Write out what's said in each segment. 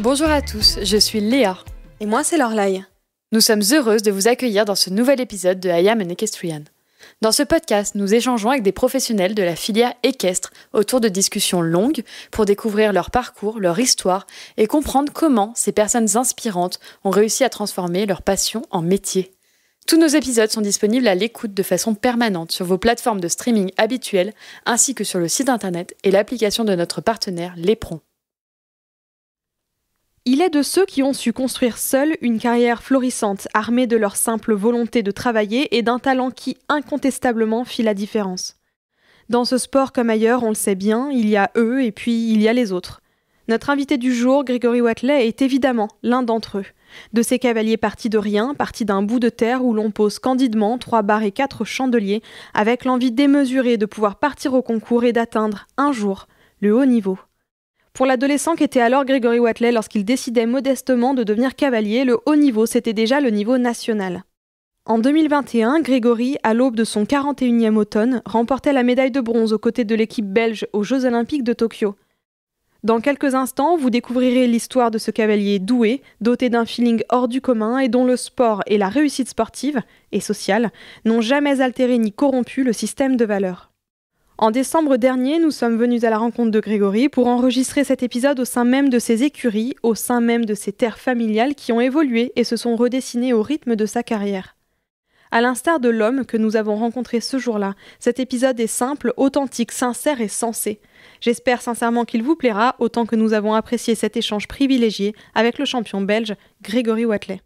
Bonjour à tous, je suis Léa. Et moi, c'est Lorlaï. Nous sommes heureuses de vous accueillir dans ce nouvel épisode de I Am an Equestrian. Dans ce podcast, nous échangeons avec des professionnels de la filière équestre autour de discussions longues pour découvrir leur parcours, leur histoire et comprendre comment ces personnes inspirantes ont réussi à transformer leur passion en métier. Tous nos épisodes sont disponibles à l'écoute de façon permanente sur vos plateformes de streaming habituelles ainsi que sur le site internet et l'application de notre partenaire L'éperon. Il est de ceux qui ont su construire seuls une carrière florissante, armée de leur simple volonté de travailler et d'un talent qui, incontestablement, fit la différence. Dans ce sport comme ailleurs, on le sait bien, il y a eux et puis il y a les autres. Notre invité du jour, Grégory Wathelet, est évidemment l'un d'entre eux. De ces cavaliers partis de rien, partis d'un bout de terre où l'on pose candidement 3 barres et 4 chandeliers, avec l'envie démesurée de pouvoir partir au concours et d'atteindre, un jour, le haut niveau. Pour l'adolescent qu'était alors Grégory Wathelet lorsqu'il décidait modestement de devenir cavalier, le haut niveau, c'était déjà le niveau national. En 2021, Grégory, à l'aube de son 41e automne, remportait la médaille de bronze aux côtés de l'équipe belge aux Jeux Olympiques de Tokyo. Dans quelques instants, vous découvrirez l'histoire de ce cavalier doué, doté d'un feeling hors du commun et dont le sport et la réussite sportive et sociale n'ont jamais altéré ni corrompu le système de valeurs. En décembre dernier, nous sommes venus à la rencontre de Grégory pour enregistrer cet épisode au sein même de ses écuries, au sein même de ses terres familiales qui ont évolué et se sont redessinées au rythme de sa carrière. À l'instar de l'homme que nous avons rencontré ce jour-là, cet épisode est simple, authentique, sincère et sensé. J'espère sincèrement qu'il vous plaira, autant que nous avons apprécié cet échange privilégié avec le champion belge Grégory Wathelet.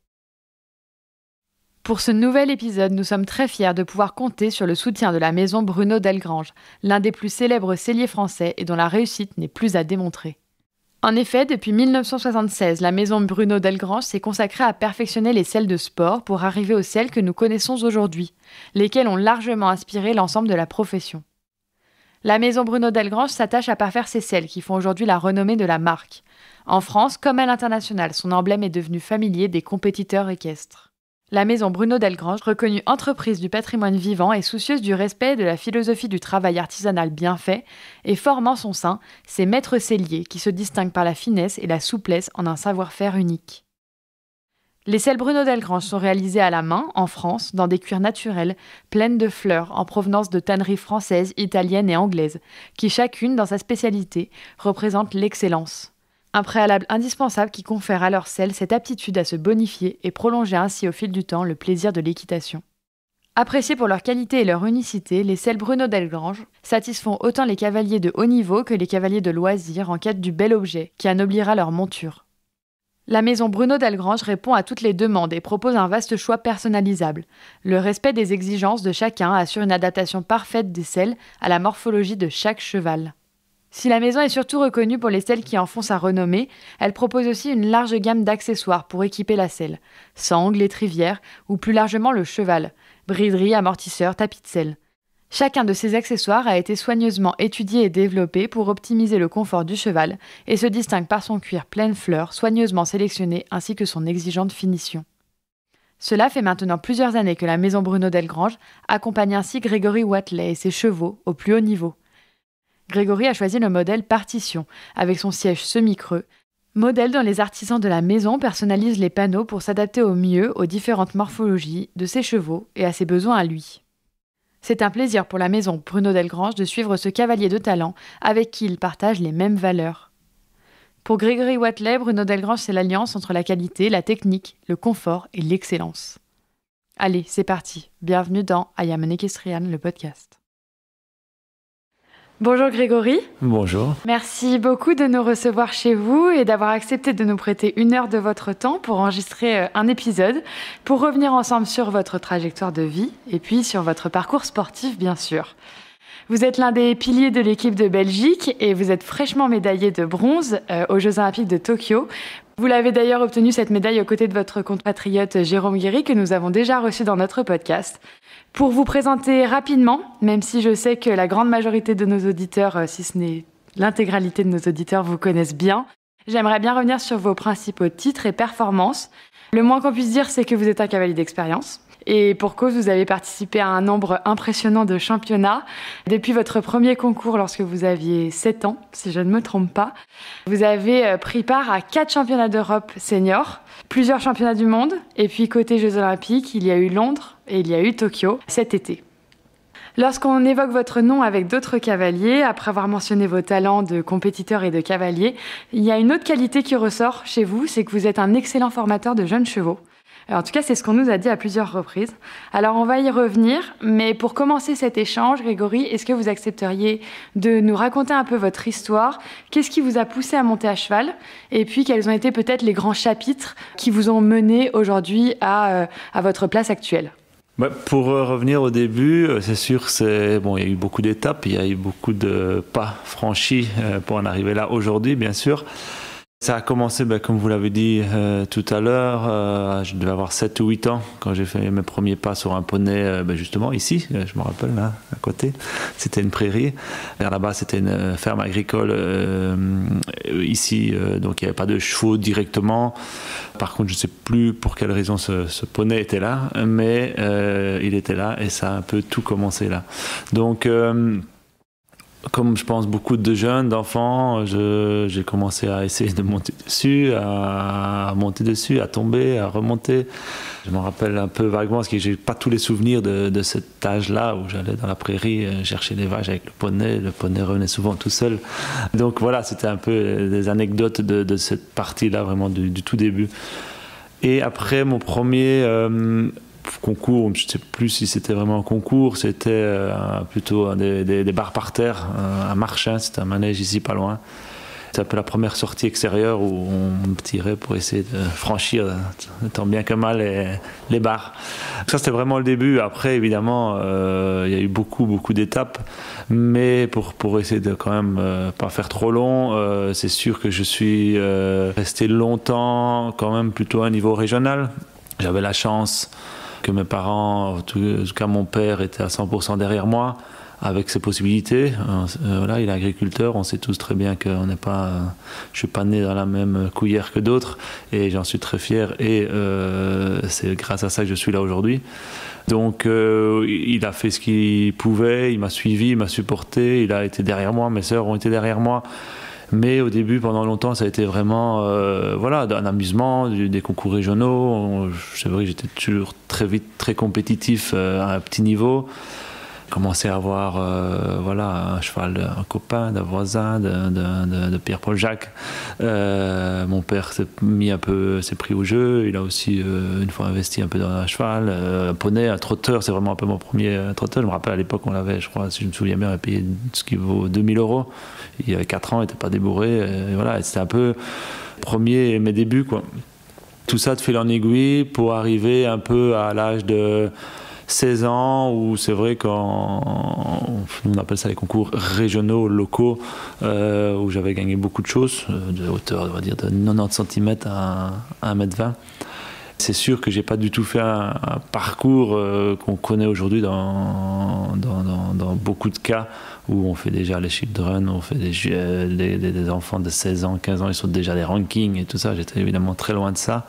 Pour ce nouvel épisode, nous sommes très fiers de pouvoir compter sur le soutien de la maison Bruno Delgrange, l'un des plus célèbres selliers français et dont la réussite n'est plus à démontrer. En effet, depuis 1976, la maison Bruno Delgrange s'est consacrée à perfectionner les selles de sport pour arriver aux selles que nous connaissons aujourd'hui, lesquelles ont largement inspiré l'ensemble de la profession. La maison Bruno Delgrange s'attache à parfaire ces selles qui font aujourd'hui la renommée de la marque. En France, comme à l'international, son emblème est devenu familier des compétiteurs équestres. La maison Bruno Delgrange, reconnue entreprise du patrimoine vivant et soucieuse du respect de la philosophie du travail artisanal bien fait, et forme en son sein ses maîtres selliers qui se distinguent par la finesse et la souplesse en un savoir-faire unique. Les selles Bruno Delgrange sont réalisées à la main, en France, dans des cuirs naturels, pleines de fleurs en provenance de tanneries françaises, italiennes et anglaises, qui chacune, dans sa spécialité, représente l'excellence. Un préalable indispensable qui confère à leurs selles cette aptitude à se bonifier et prolonger ainsi au fil du temps le plaisir de l'équitation. Appréciés pour leur qualité et leur unicité, les selles Bruno Delgrange satisfont autant les cavaliers de haut niveau que les cavaliers de loisirs en quête du bel objet qui anoblira leur monture. La maison Bruno Delgrange répond à toutes les demandes et propose un vaste choix personnalisable. Le respect des exigences de chacun assure une adaptation parfaite des selles à la morphologie de chaque cheval. Si la maison est surtout reconnue pour les selles qui en font sa renommée, elle propose aussi une large gamme d'accessoires pour équiper la selle, sangles, étrivières ou plus largement le cheval, briderie, amortisseurs, tapis de selle. Chacun de ces accessoires a été soigneusement étudié et développé pour optimiser le confort du cheval et se distingue par son cuir pleine fleur, soigneusement sélectionné ainsi que son exigeante finition. Cela fait maintenant plusieurs années que la maison Bruno Delgrange accompagne ainsi Grégory Wathelet et ses chevaux au plus haut niveau. Grégory a choisi le modèle partition, avec son siège semi-creux, modèle dont les artisans de la maison personnalisent les panneaux pour s'adapter au mieux aux différentes morphologies de ses chevaux et à ses besoins à lui. C'est un plaisir pour la maison Bruno Delgrange de suivre ce cavalier de talent avec qui il partage les mêmes valeurs. Pour Grégory Wathelet, Bruno Delgrange, c'est l'alliance entre la qualité, la technique, le confort et l'excellence. Allez, c'est parti. Bienvenue dans I Am an Equestrian, le podcast. Bonjour Grégory. Bonjour. Merci beaucoup de nous recevoir chez vous et d'avoir accepté de nous prêter 1 heure de votre temps pour enregistrer un épisode, pour revenir ensemble sur votre trajectoire de vie et puis sur votre parcours sportif bien sûr. Vous êtes l'un des piliers de l'équipe de Belgique et vous êtes fraîchement médaillé de bronze aux Jeux Olympiques de Tokyo. Vous l'avez d'ailleurs obtenu cette médaille aux côtés de votre compatriote Jérôme Guéry que nous avons déjà reçu dans notre podcast. Pour vous présenter rapidement, même si je sais que la grande majorité de nos auditeurs, si ce n'est l'intégralité de nos auditeurs, vous connaissent bien, J'aimerais bien revenir sur vos principaux titres et performances. Le moins qu'on puisse dire, c'est que vous êtes un cavalier d'expérience. Et pour cause, vous avez participé à un nombre impressionnant de championnats. Depuis votre premier concours, lorsque vous aviez 7 ans, si je ne me trompe pas, vous avez pris part à 4 championnats d'Europe seniors, plusieurs championnats du monde, et puis côté Jeux Olympiques, il y a eu Londres et il y a eu Tokyo cet été. Lorsqu'on évoque votre nom avec d'autres cavaliers, après avoir mentionné vos talents de compétiteur et de cavalier, il y a une autre qualité qui ressort chez vous, c'est que vous êtes un excellent formateur de jeunes chevaux. En tout cas, c'est ce qu'on nous a dit à plusieurs reprises. Alors, on va y revenir, mais pour commencer cet échange, Grégory, est-ce que vous accepteriez de nous raconter un peu votre histoire? Qu'est-ce qui vous a poussé à monter à cheval? Et puis, quels ont été peut-être les grands chapitres qui vous ont mené aujourd'hui à votre place actuelle? Pour revenir au début, c'est sûr, il y a eu beaucoup d'étapes, il y a eu beaucoup de pas franchis pour en arriver là aujourd'hui, bien sûr. Ça a commencé, comme vous l'avez dit tout à l'heure, je devais avoir 7 ou 8 ans quand j'ai fait mes premiers pas sur un poney, justement ici, je me rappelle, là, à côté. C'était une prairie. Vers là-bas, c'était une ferme agricole ici, donc il n'y avait pas de chevaux directement. Par contre, je ne sais plus pour quelle raison ce poney était là, mais il était là et ça a un peu tout commencé là. Donc, comme je pense beaucoup de jeunes, d'enfants, j'ai commencé à essayer de monter dessus, à tomber, à remonter. Je me rappelle un peu vaguement, parce que j'ai pas tous les souvenirs de cet âge-là où j'allais dans la prairie chercher des vaches avec le poney revenait souvent tout seul. Donc voilà, c'était un peu des anecdotes de cette partie-là, vraiment du tout début. Et après mon premier concours, je ne sais plus si c'était vraiment un concours, c'était plutôt des barres par terre à Marchin, c'était un manège ici pas loin. C'était un peu la première sortie extérieure où on me tirait pour essayer de franchir tant bien que mal les barres. Ça c'était vraiment le début. Après évidemment il y a eu beaucoup d'étapes, mais pour essayer de quand même pas faire trop long, c'est sûr que je suis resté longtemps quand même plutôt à un niveau régional. J'avais la chance que mes parents, en tout cas mon père, était à 100% derrière moi, avec ses possibilités. Voilà, il est agriculteur, on sait tous très bien que je ne suis pas né dans la même cuillère que d'autres, et j'en suis très fier, et c'est grâce à ça que je suis là aujourd'hui. Donc il a fait ce qu'il pouvait, il m'a suivi, il m'a supporté, il a été derrière moi, mes sœurs ont été derrière moi. Mais au début, pendant longtemps, ça a été vraiment un amusement, des concours régionaux. C'est vrai que j'étais toujours très vite très compétitif à un petit niveau. J'ai commencé à avoir un cheval, un copain, d'un voisin, de Pierre-Paul Jacques. Mon père s'est pris au jeu. Il a aussi une fois investi un peu dans un cheval, un poney, un trotteur. C'est vraiment un peu mon premier trotteur. Je me rappelle à l'époque, on l'avait, je crois, si je me souviens bien, on avait payé ce qui vaut 2000 €. Il avait 4 ans, il n'était pas débourré. Et voilà, c'était un peu mes débuts, quoi. Tout ça de fil en aiguille pour arriver un peu à l'âge de 16 ans, où c'est vrai qu'on appelle ça les concours régionaux, locaux, où j'avais gagné beaucoup de choses, de hauteur, on va dire, de 90 cm à 1,20 m. C'est sûr que j'ai pas du tout fait un parcours qu'on connaît aujourd'hui dans beaucoup de cas, où on fait déjà les children, on fait des enfants de 16 ans, 15 ans, ils sont déjà des rankings et tout ça. J'étais évidemment très loin de ça.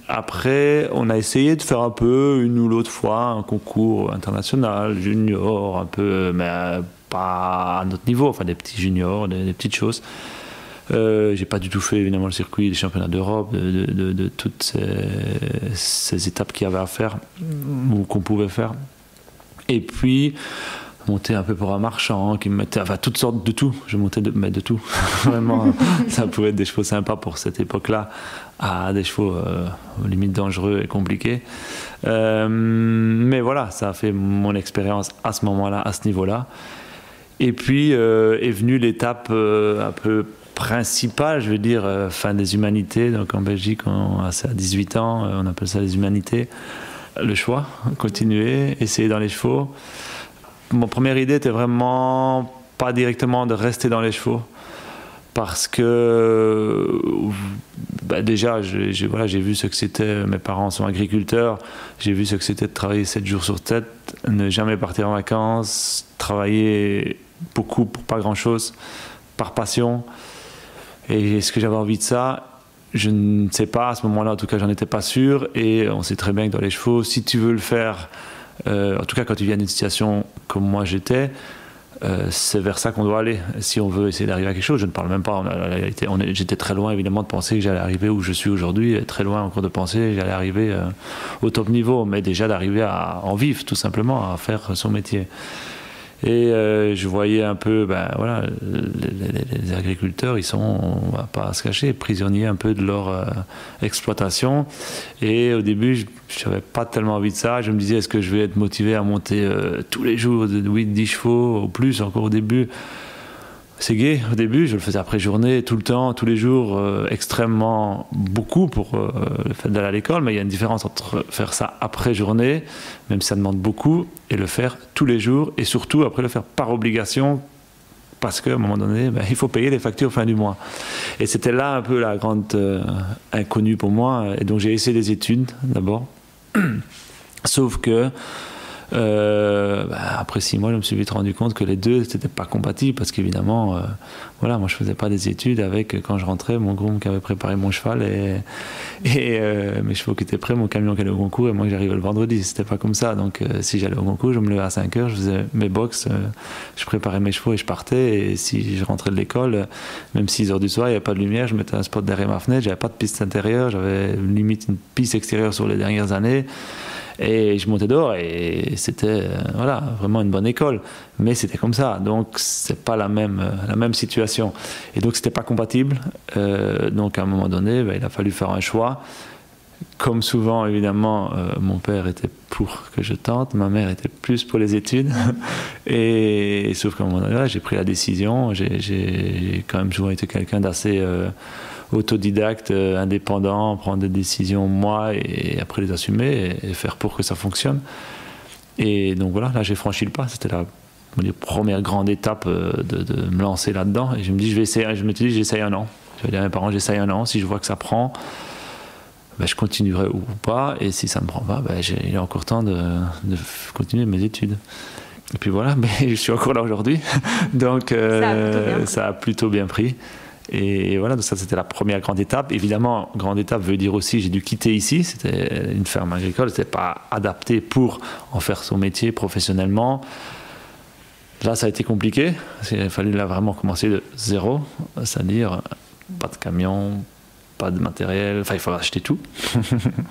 Après, on a essayé de faire un peu, une ou l'autre fois, un concours international, junior, un peu, mais pas à notre niveau, enfin des petits juniors, des petites choses. J'ai pas du tout fait évidemment le circuit des championnats d'Europe, de toutes ces étapes qu'il y avait à faire, ou qu'on pouvait faire. Et puis, monter un peu pour un marchand qui me mettait, enfin toutes sortes de tout, je montais de tout. Vraiment, ça pouvait être des chevaux sympas pour cette époque-là, à des chevaux limite dangereux et compliqués. Mais voilà, ça a fait mon expérience à ce moment-là, à ce niveau-là. Et puis est venue l'étape un peu principale, je veux dire, fin des humanités. Donc en Belgique, c'est à 18 ans, on appelle ça les humanités. Le choix, continuer, essayer dans les chevaux. Mon première idée était vraiment pas directement de rester dans les chevaux, parce que déjà j'ai vu ce que c'était, mes parents sont agriculteurs, j'ai vu ce que c'était de travailler 7 jours sur 7, ne jamais partir en vacances, travailler beaucoup pour pas grand chose, par passion. Et est-ce que j'avais envie de ça? Je ne sais pas, à ce moment-là, en tout cas, j'en étais pas sûr. Et on sait très bien que dans les chevaux, si tu veux le faire, en tout cas quand tu viens d'une situation comme moi j'étais, c'est vers ça qu'on doit aller. Si on veut essayer d'arriver à quelque chose, je ne parle même pas. J'étais très loin, évidemment, de penser que j'allais arriver où je suis aujourd'hui, très loin encore de penser que j'allais arriver au top niveau, mais déjà d'arriver à en vivre, tout simplement, à faire son métier. Et je voyais un peu, voilà, les agriculteurs, ils sont, on va pas se cacher, prisonniers un peu de leur exploitation. Et au début, je n'avais pas tellement envie de ça. Je me disais, est-ce que je vais être motivé à monter tous les jours de 8-10 chevaux, au plus, encore au début? C'est gai, au début, je le faisais après journée, tout le temps, tous les jours, extrêmement beaucoup pour le fait d'aller à l'école, mais il y a une différence entre faire ça après journée, même si ça demande beaucoup, et le faire tous les jours, et surtout après le faire par obligation, parce qu'à un moment donné, il faut payer les factures fin du mois. Et c'était là un peu la grande inconnue pour moi, et donc j'ai essayé les études d'abord, sauf que après 6 mois, je me suis vite rendu compte que les deux, c'était pas compatible parce qu'évidemment, voilà, moi je faisais pas des études avec, quand je rentrais, mon groom qui avait préparé mon cheval et mes chevaux qui étaient prêts, mon camion qui allait au concours et moi j'arrivais le vendredi. C'était pas comme ça. Donc si j'allais au concours, je me levais à 5h, je faisais mes box, je préparais mes chevaux et je partais. Et si je rentrais de l'école, même 6h du soir, il n'y avait pas de lumière, je mettais un spot derrière ma fenêtre, j'avais pas de piste intérieure, j'avais limite une piste extérieure sur les dernières années. Et je montais dehors et c'était voilà, vraiment une bonne école. Mais c'était comme ça, donc c'est pas la même situation. Et donc c'était pas compatible. Donc à un moment donné, il a fallu faire un choix. Comme souvent, évidemment, mon père était pour que je tente, ma mère était plus pour les études. Et sauf qu'à un moment donné, j'ai pris la décision. J'ai quand même toujours été quelqu'un d'assez autodidacte, indépendant, prendre des décisions moi et après les assumer et faire pour que ça fonctionne. Et donc voilà, là j'ai franchi le pas. C'était la première grande étape de me lancer là-dedans. Et je me dis, je vais essayer. Je me suis dit, j'essaye un an. Je vais dire à mes parents, j'essaye un an. Si je vois que ça prend, je continuerai ou pas. Et si ça ne me prend pas, il est encore temps de continuer mes études. Et puis voilà, mais je suis encore là aujourd'hui. Donc ça a plutôt bien pris. Et voilà, donc ça c'était la première grande étape. Évidemment, grande étape veut dire aussi j'ai dû quitter ici. C'était une ferme agricole, c'était pas adapté pour en faire son métier professionnellement. Là, ça a été compliqué. Il a fallu là vraiment commencer de zéro, c'est-à-dire pas de camion, pas de matériel. Enfin, il faut acheter tout.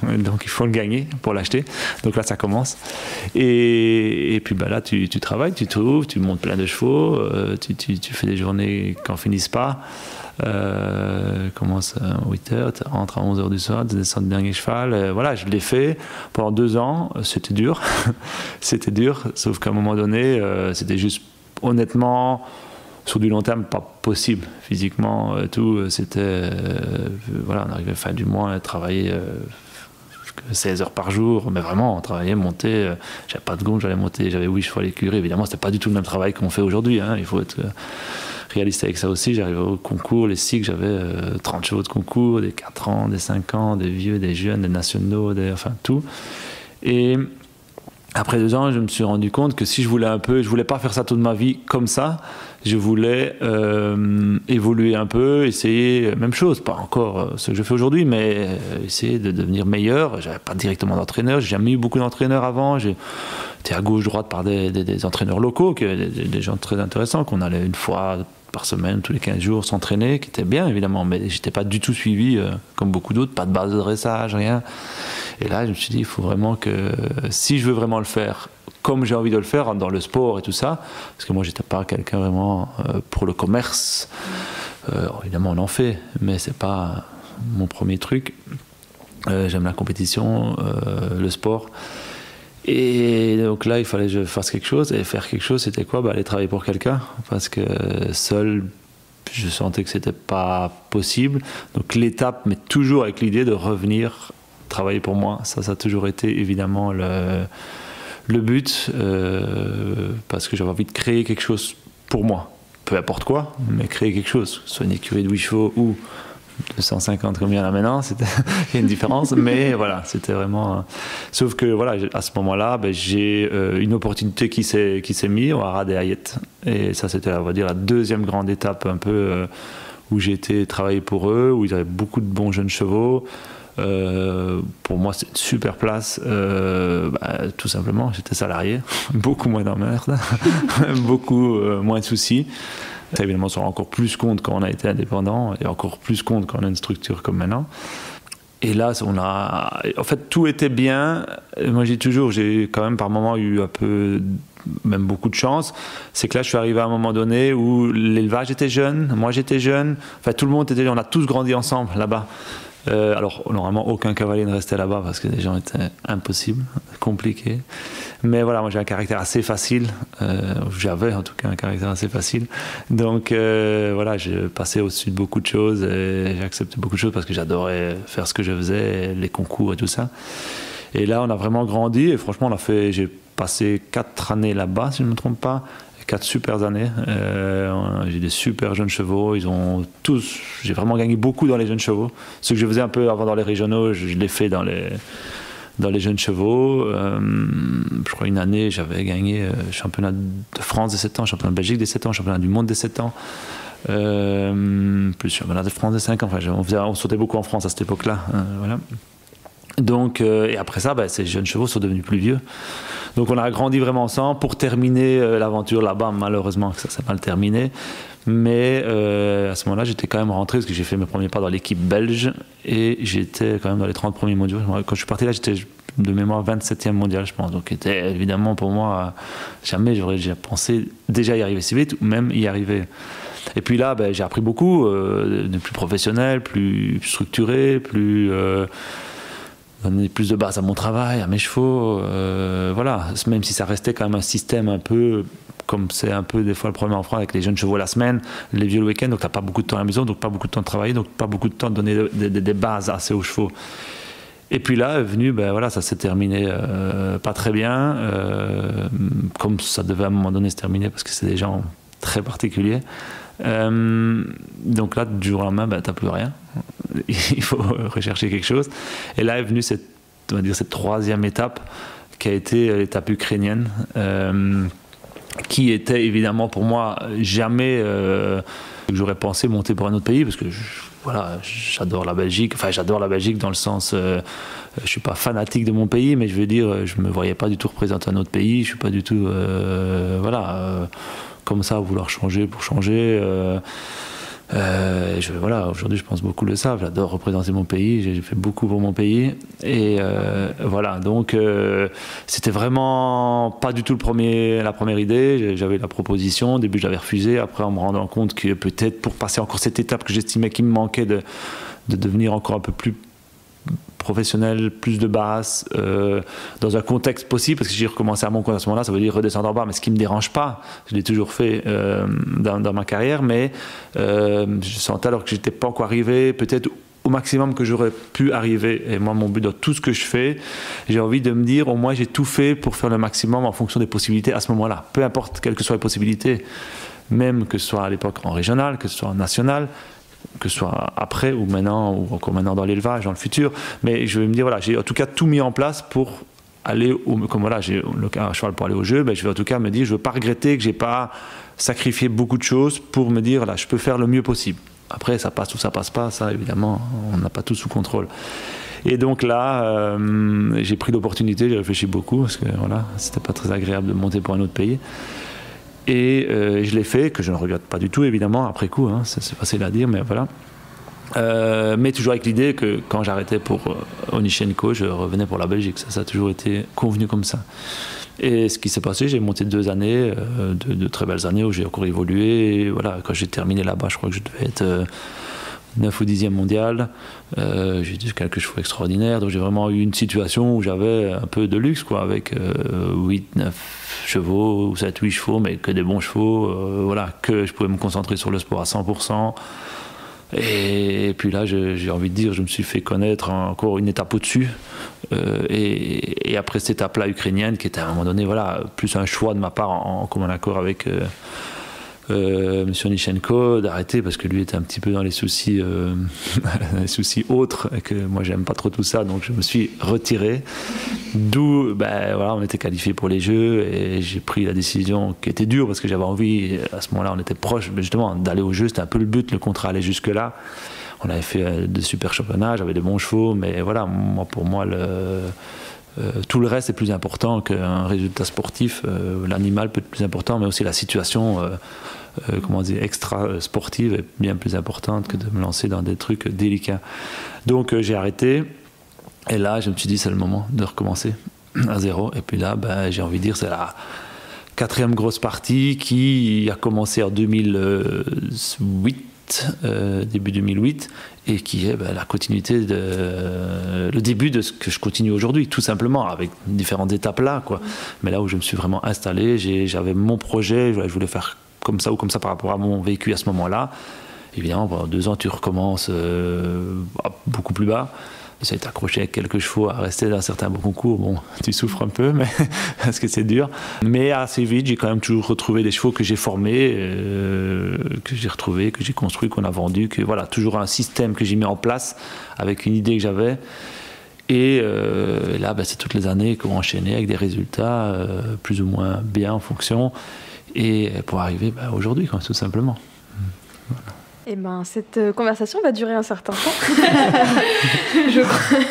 Donc, il faut le gagner pour l'acheter. Donc là, ça commence. Et puis là, tu travailles, tu trouves, tu montes plein de chevaux, tu fais des journées qui n'en finissent pas. Commence à 8h, tu rentres à 11h du soir, tu descends le dernier cheval. Voilà, je l'ai fait pendant 2 ans. C'était dur. C'était dur, sauf qu'à un moment donné, c'était juste, honnêtement, sur du long terme, pas possible. Physiquement, tout, c'était... voilà, on arrivait fin du mois à travailler 16 heures par jour, mais vraiment, on travaillait, monter. J'avais pas de gond, j'allais monter, j'avais 8 chevaux à l'écurie. Évidemment, c'était pas du tout le même travail qu'on fait aujourd'hui. Hein. Il faut être réaliste avec ça aussi. J'arrivais au concours, les cycles, j'avais 30 chevaux de concours, des 4 ans, des 5 ans, des vieux, des jeunes, des nationaux, enfin tout. Et après 2 ans, je me suis rendu compte que si je voulais je voulais pas faire ça toute ma vie comme ça, je voulais évoluer un peu, essayer, même chose, pas encore ce que je fais aujourd'hui, mais essayer de devenir meilleur. J'avais pas directement d'entraîneur, j'ai jamais eu beaucoup d'entraîneurs avant, j'étais à gauche, droite par des entraîneurs locaux, des gens très intéressants, qu'on allait une fois par semaine, tous les 15 jours s'entraîner, qui était bien évidemment, mais j'étais pas du tout suivi comme beaucoup d'autres, pas de base de dressage, rien. Et là, je me suis dit, il faut vraiment que, si je veux vraiment le faire comme j'ai envie de le faire dans le sport et tout ça, parce que moi, j'étais pas quelqu'un vraiment pour le commerce. Évidemment, on en fait, mais c'est pas mon premier truc. J'aime la compétition, le sport. Et donc là, il fallait que je fasse quelque chose. Et faire quelque chose, c'était quoi ? Aller travailler pour quelqu'un. Parce que seul, je sentais que c'était pas possible. Donc l'étape, mais toujours avec l'idée de revenir travailler pour moi. Ça a toujours été évidemment le but. Parce que j'avais envie de créer quelque chose pour moi. Peu importe quoi, mais créer quelque chose. Soit une écurie de 8 chevaux ou 250 comme il y en a maintenant, il y a une différence, mais voilà, c'était vraiment... Sauf que voilà, à ce moment-là, j'ai une opportunité qui s'est mise au Haras des Hayet. Et ça, c'était, on va dire, la deuxième grande étape un peu où j'ai été travailler pour eux, où ils avaient beaucoup de bons jeunes chevaux. Pour moi, c'est une super place. Tout simplement, j'étais salarié, beaucoup moins d'emmerde, beaucoup moins de soucis. Ça, évidemment, on se rend encore plus compte quand on a été indépendant et encore plus compte quand on a une structure comme maintenant. Et là, en fait, tout était bien. Moi, j'ai quand même par moments eu un peu, même beaucoup de chance. C'est que là, je suis arrivé à un moment donné où l'élevage était jeune, moi j'étais jeune. Enfin, tout le monde était jeune. On a tous grandi ensemble là-bas. Alors, normalement, aucun cavalier ne restait là-bas parce que les gens étaient impossibles, compliqués. Mais voilà, moi j'ai un caractère assez facile. J'avais en tout cas un caractère assez facile. Donc voilà, j'ai passé au-dessus de beaucoup de choses et j'ai accepté beaucoup de choses parce que j'adorais faire ce que je faisais, les concours et tout ça. Et là, on a vraiment grandi et franchement, j'ai passé 4 années là-bas, si je ne me trompe pas. 4 super années. J'ai des super jeunes chevaux. J'ai vraiment gagné beaucoup dans les jeunes chevaux. Ce que je faisais un peu avant dans les régionaux, je l'ai fait dans les jeunes chevaux. Je crois une année, j'avais gagné championnat de France des 7 ans, championnat de Belgique des 7 ans, championnat du monde des 7 ans. Plus championnat de France des 5 ans. Enfin, on sautait beaucoup en France à cette époque-là. Voilà. Donc, et après ça, ces jeunes chevaux sont devenus plus vieux. Donc on a grandi vraiment ensemble. Pour terminer l'aventure là-bas, malheureusement ça s'est mal terminé. Mais à ce moment-là, j'étais quand même rentré parce que j'ai fait mes premiers pas dans l'équipe belge et j'étais quand même dans les 30 premiers mondiaux. Quand je suis parti là, j'étais de mémoire 27e mondial, je pense. Donc c'était évidemment pour moi, jamais j'aurais déjà pensé déjà y arriver si vite ou même y arriver. Et puis là, j'ai appris beaucoup, de plus professionnel, plus structuré, donner plus de base à mon travail, à mes chevaux, voilà. Même si ça restait quand même un système un peu, comme c'est un peu des fois le problème en France avec les jeunes chevaux la semaine, les vieux le week-end, donc t'as pas beaucoup de temps à la maison, donc pas beaucoup de temps de travailler, donc pas beaucoup de temps de donner des bases assez aux chevaux. Et puis là, est venu, voilà, ça s'est terminé pas très bien, comme ça devait à un moment donné se terminer, parce que c'est des gens très particuliers. Donc là, du jour au lendemain, t'as plus rien. Il faut rechercher quelque chose. Et là est venue cette 3e étape qui a été l'étape ukrainienne, qui était évidemment pour moi jamais que j'aurais pensé monter pour un autre pays parce que voilà, j'adore la Belgique. Enfin, j'adore la Belgique dans le sens, je suis pas fanatique de mon pays, mais je veux dire, je me voyais pas du tout représenter un autre pays. Je suis pas du tout, comme ça à vouloir changer pour changer. Voilà, aujourd'hui je pense beaucoup le savent, j'adore représenter mon pays, j'ai fait beaucoup pour mon pays et voilà, donc c'était vraiment pas du tout la première idée. J'avais la proposition, au début j'avais refusé, après en me rendant compte que peut-être pour passer encore cette étape que j'estimais qu'il me manquait de devenir encore un peu plus professionnel, plus de base, dans un contexte possible, parce que j'ai recommencé à mon compte à ce moment-là, ça veut dire redescendre en bas, mais ce qui ne me dérange pas, je l'ai toujours fait dans ma carrière, mais je sentais alors que je n'étais pas encore arrivé, peut-être au maximum que j'aurais pu arriver. Et moi, mon but dans tout ce que je fais, j'ai envie de me dire, au moins j'ai tout fait pour faire le maximum en fonction des possibilités à ce moment-là, peu importe quelles que soient les possibilités, même que ce soit à l'époque en régional, que ce soit en national, que ce soit après ou maintenant, ou encore maintenant dans l'élevage, dans le futur. Mais je vais me dire, voilà, j'ai en tout cas tout mis en place pour aller, comme voilà, j'ai un cheval pour aller au jeu, je vais en tout cas me dire, je ne veux pas regretter que je n'ai pas sacrifié beaucoup de choses pour me dire, là, je peux faire le mieux possible. Après, ça passe ou ça passe pas, ça évidemment, on n'a pas tout sous contrôle. Et donc là, j'ai pris l'opportunité, j'ai réfléchi beaucoup, parce que voilà, c'était pas très agréable de monter pour un autre pays. Et je l'ai fait, que je ne regrette pas du tout, évidemment, après coup, hein, c'est facile à dire, mais voilà. Mais toujours avec l'idée que quand j'arrêtais pour Onichenko, je revenais pour la Belgique. Ça a toujours été convenu comme ça. Et ce qui s'est passé, j'ai monté 2 années, de très belles années où j'ai encore évolué. Et voilà, quand j'ai terminé là-bas, je crois que je devais être 9 ou 10e mondial. J'ai eu quelques chevaux extraordinaires. Donc j'ai vraiment eu une situation où j'avais un peu de luxe, quoi, avec 8, 9 chevaux, ou 7, 8 chevaux, mais que des bons chevaux. Voilà, que je pouvais me concentrer sur le sport à 100%. Et puis là, j'ai envie de dire, je me suis fait connaître encore une étape au-dessus. Et après cette étape-là ukrainienne, qui était à un moment donné, voilà, plus un choix de ma part en commun accord avec Monsieur Onichenko d'arrêter parce que lui était un petit peu dans les soucis, les soucis autres et que moi j'aime pas trop tout ça, donc je me suis retiré. D'où, voilà, on était qualifiés pour les Jeux et j'ai pris la décision qui était dure parce que j'avais envie. À ce moment-là, on était proche justement d'aller aux Jeux. C'était un peu le but, le contrat allait jusque là. On avait fait de super championnats, j'avais de bons chevaux, mais voilà, pour moi tout le reste est plus important qu'un résultat sportif. L'animal peut être plus important, mais aussi la situation extra sportive est bien plus importante que de me lancer dans des trucs délicats. Donc j'ai arrêté, et là je me suis dit c'est le moment de recommencer à zéro. Et puis là, j'ai envie de dire c'est la 4e grosse partie qui a commencé en 2008. Début 2008, et qui est la continuité le début de ce que je continue aujourd'hui, tout simplement, avec différentes étapes là, quoi. Mais là où je me suis vraiment installé, j'avais mon projet, je voulais faire comme ça ou comme ça par rapport à mon vécu à ce moment-là. Évidemment, pendant 2 ans, tu recommences beaucoup plus bas. J'essaie de t'accrocher avec quelques chevaux à rester dans certains bons concours. Bon, tu souffres un peu, mais parce que c'est dur. Mais assez vite, j'ai quand même toujours retrouvé des chevaux que j'ai formés, que j'ai retrouvés, que j'ai construits, qu'on a vendus. Que voilà, toujours un système que j'ai mis en place avec une idée que j'avais. Et là, c'est toutes les années qu'on enchaînait avec des résultats plus ou moins bien en fonction. Et pour arriver aujourd'hui, tout simplement. Voilà. Eh cette conversation va durer un certain temps.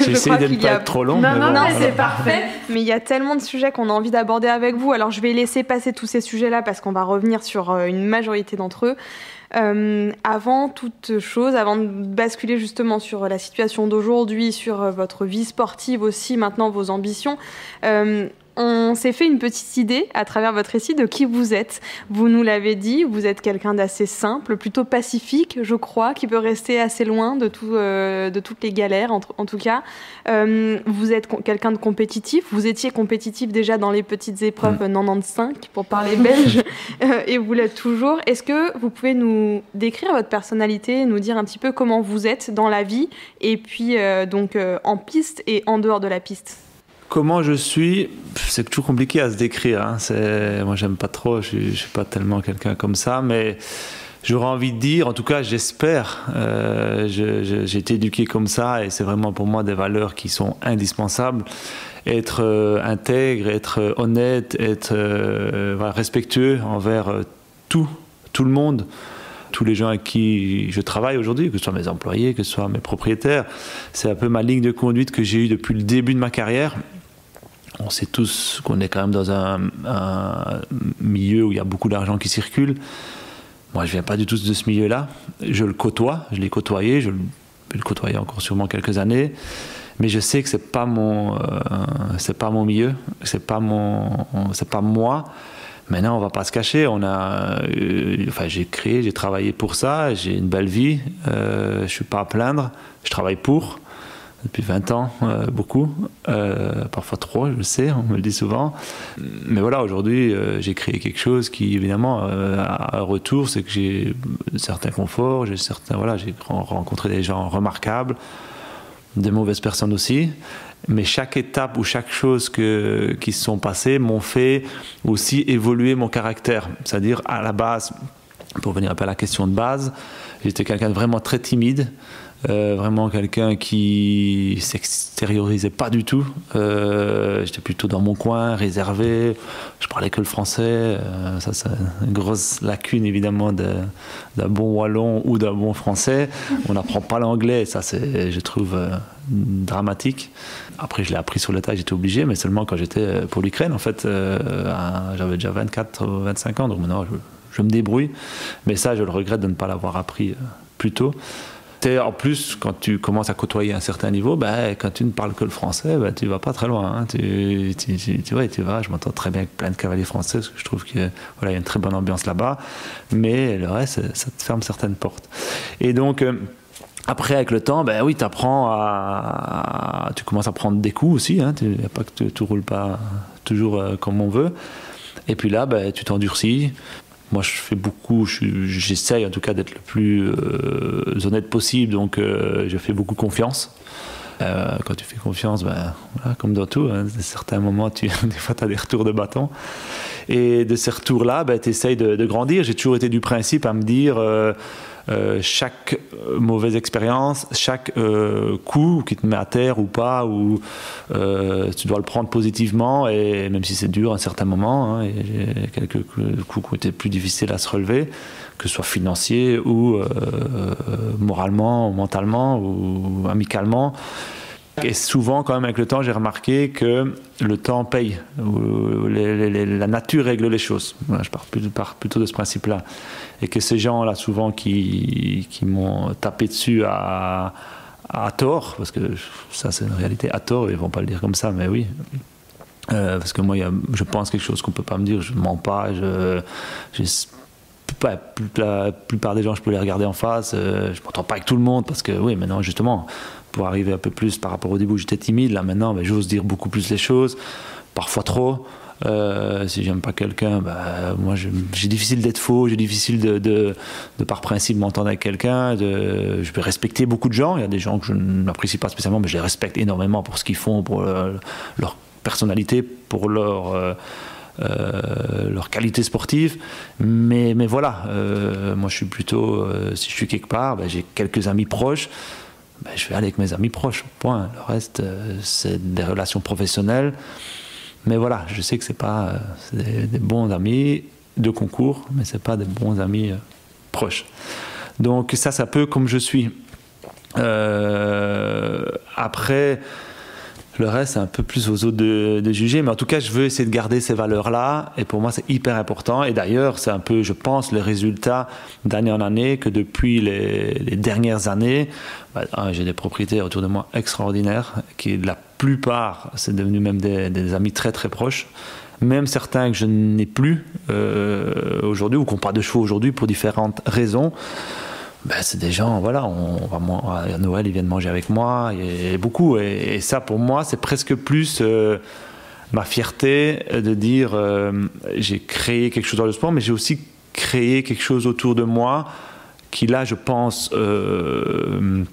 J'essaie de ne pas être trop long. Non, c'est parfait. Mais il y a tellement de sujets qu'on a envie d'aborder avec vous. Alors, je vais laisser passer tous ces sujets-là parce qu'on va revenir sur une majorité d'entre eux. Avant toute chose, avant de basculer justement sur la situation d'aujourd'hui, sur votre vie sportive aussi, maintenant vos ambitions, on s'est fait une petite idée à travers votre récit de qui vous êtes. Vous nous l'avez dit, vous êtes quelqu'un d'assez simple, plutôt pacifique, je crois, qui peut rester assez loin de toutes les galères, en tout cas. Vous êtes quelqu'un de compétitif. Vous étiez compétitif déjà dans les petites épreuves 95, pour parler belge, et vous l'êtes toujours. Est-ce que vous pouvez nous décrire votre personnalité, nous dire un petit peu comment vous êtes dans la vie, et puis donc en piste et en dehors de la piste ? Comment je suis, c'est toujours compliqué à se décrire. Moi, j'aime pas trop, je suis pas tellement quelqu'un comme ça, mais j'aurais envie de dire, en tout cas, j'espère. J'ai été éduqué comme ça, et c'est vraiment pour moi des valeurs qui sont indispensables. Être intègre, être honnête, être respectueux envers tout le monde. Tous les gens avec qui je travaille aujourd'hui, que ce soit mes employés, que ce soit mes propriétaires. C'est un peu ma ligne de conduite que j'ai eue depuis le début de ma carrière. On sait tous qu'on est quand même dans un milieu où il y a beaucoup d'argent qui circule. Moi, je ne viens pas du tout de ce milieu-là. Je le côtoie, je l'ai côtoyé, je vais le côtoyer encore sûrement quelques années. Mais je sais que ce n'est pas mon milieu, c'est pas moi. Maintenant, on ne va pas se cacher. J'ai travaillé pour ça, j'ai une belle vie, je ne suis pas à plaindre, je travaille pour. Depuis 20 ans, beaucoup, parfois trop, je sais, on me le dit souvent. Mais voilà, aujourd'hui, j'ai créé quelque chose qui, évidemment, a un retour, c'est que j'ai certains conforts, j'ai rencontré des gens remarquables, des mauvaises personnes aussi. Mais chaque étape ou chaque chose qui se sont passées m'ont fait aussi évoluer mon caractère. C'est-à-dire, à la base, pour venir un peu à la question de base, j'étais quelqu'un de vraiment très timide. Vraiment quelqu'un qui s'extériorisait pas du tout. J'étais plutôt dans mon coin, réservé. Je parlais que le français. Ça, c'est une grosse lacune évidemment d'un bon wallon ou d'un bon français. On n'apprend pas l'anglais. Ça, c'est, je trouve, dramatique. Après, je l'ai appris sur le tas. J'étais obligé, mais seulement quand j'étais pour l'Ukraine. En fait, j'avais déjà 24 ou 25 ans, donc maintenant je me débrouille. Mais ça, je le regrette de ne pas l'avoir appris plus tôt. En plus, quand tu commences à côtoyer un certain niveau, quand tu ne parles que le français, tu ne vas pas très loin. Hein. Tu vas, je m'entends très bien avec plein de cavaliers français, parce que je trouve qu'il y a une très bonne ambiance là-bas, mais le reste, ça te ferme certaines portes. Et donc, après, avec le temps, tu commences à prendre des coups aussi. Hein. Il n'y a pas que tout ne roule pas toujours comme on veut. Et puis là, tu t'endurcis. Moi, je fais beaucoup, j'essaye en tout cas d'être le plus honnête possible, donc je fais beaucoup confiance. Quand tu fais confiance, voilà, comme dans tout, à certains moments, des fois, tu as des retours de bâton. Et de ces retours-là, tu essayes de grandir. J'ai toujours été du principe à me dire chaque mauvaise expérience, chaque coup qui te met à terre ou pas, tu dois le prendre positivement, et même si c'est dur à un certain moment, et j'ai quelques coups qui ont été plus difficiles à se relever, que ce soit financier ou moralement, ou mentalement, ou amicalement. Et souvent, quand même, avec le temps, j'ai remarqué que le temps paye. La nature règle les choses. Voilà, je pars plutôt de ce principe-là. Et que ces gens-là, souvent, qui m'ont tapé dessus à tort, parce que ça, c'est une réalité, à tort, ils ne vont pas le dire comme ça, mais oui. Parce que moi, je pense quelque chose qu'on ne peut pas me dire, je ne mens pas, la plupart des gens, je peux les regarder en face, je ne m'entends pas avec tout le monde, parce que, oui, maintenant, justement, pour arriver un peu plus par rapport au début où j'étais timide, là maintenant j'ose dire beaucoup plus les choses, parfois trop. Si j'aime pas quelqu'un, moi j'ai difficile d'être faux, j'ai difficile de par principe m'entendre avec quelqu'un. Je peux respecter beaucoup de gens, il y a des gens que je n'apprécie pas spécialement, mais je les respecte énormément pour ce qu'ils font, pour leur personnalité, pour leur qualité sportive, mais voilà, moi je suis plutôt, si je suis quelque part, j'ai quelques amis proches, je vais aller avec mes amis proches, point. Le reste, c'est des relations professionnelles. Mais voilà, je sais que c'est pas des bons amis de concours, mais c'est pas des bons amis proches. Donc ça, c'est un peu comme je suis. Après, le reste, c'est un peu plus aux autres de juger. Mais en tout cas, je veux essayer de garder ces valeurs-là. Et pour moi, c'est hyper important. Et d'ailleurs, c'est un peu, je pense, le résultat d'année en année, que depuis les dernières années, j'ai des propriétaires autour de moi extraordinaires, qui, la plupart, c'est devenu même des amis très, très proches. Même certains que je n'ai plus aujourd'hui, ou qui n'ont pas de chevaux aujourd'hui pour différentes raisons. C'est des gens, voilà, à Noël, ils viennent manger avec moi, et beaucoup. Et ça, pour moi, c'est presque plus ma fierté de dire j'ai créé quelque chose dans le sport, mais j'ai aussi créé quelque chose autour de moi qui, là, je pense, me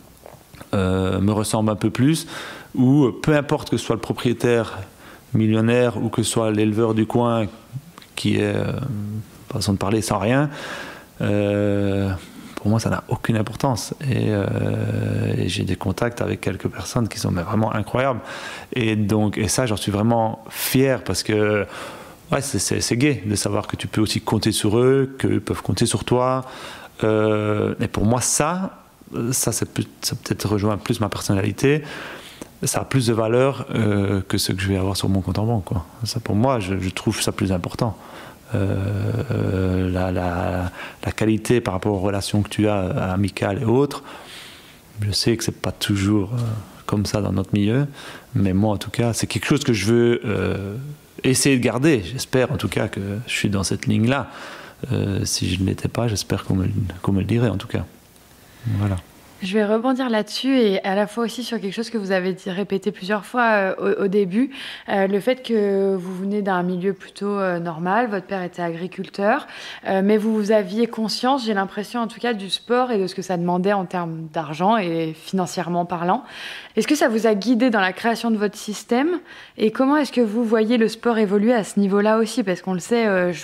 ressemble un peu plus, où peu importe que ce soit le propriétaire millionnaire ou que ce soit l'éleveur du coin qui est, façon de parler, sans rien, pour moi, ça n'a aucune importance. Et j'ai des contacts avec quelques personnes qui sont vraiment incroyables. Et ça, j'en suis vraiment fier, parce que c'est gai de savoir que tu peux aussi compter sur eux, qu'eux peuvent compter sur toi. Et pour moi, ça peut-être rejoint plus ma personnalité. Ça a plus de valeur que ce que je vais avoir sur mon compte en banque, quoi. Ça, pour moi, je trouve ça plus important. La qualité par rapport aux relations que tu as amicales et autres, je sais que c'est pas toujours comme ça dans notre milieu, mais moi en tout cas c'est quelque chose que je veux essayer de garder. J'espère en tout cas que je suis dans cette ligne là. Si je ne l'étais pas, j'espère qu'on me le dirait en tout cas. Voilà. Je vais rebondir là-dessus, et à la fois aussi sur quelque chose que vous avez répété plusieurs fois au début, le fait que vous venez d'un milieu plutôt normal, votre père était agriculteur, mais vous aviez conscience, j'ai l'impression en tout cas, du sport et de ce que ça demandait en termes d'argent et financièrement parlant. Est-ce que ça vous a guidé dans la création de votre système, et comment est-ce que vous voyez le sport évoluer à ce niveau-là aussi? Parce qu'on le sait,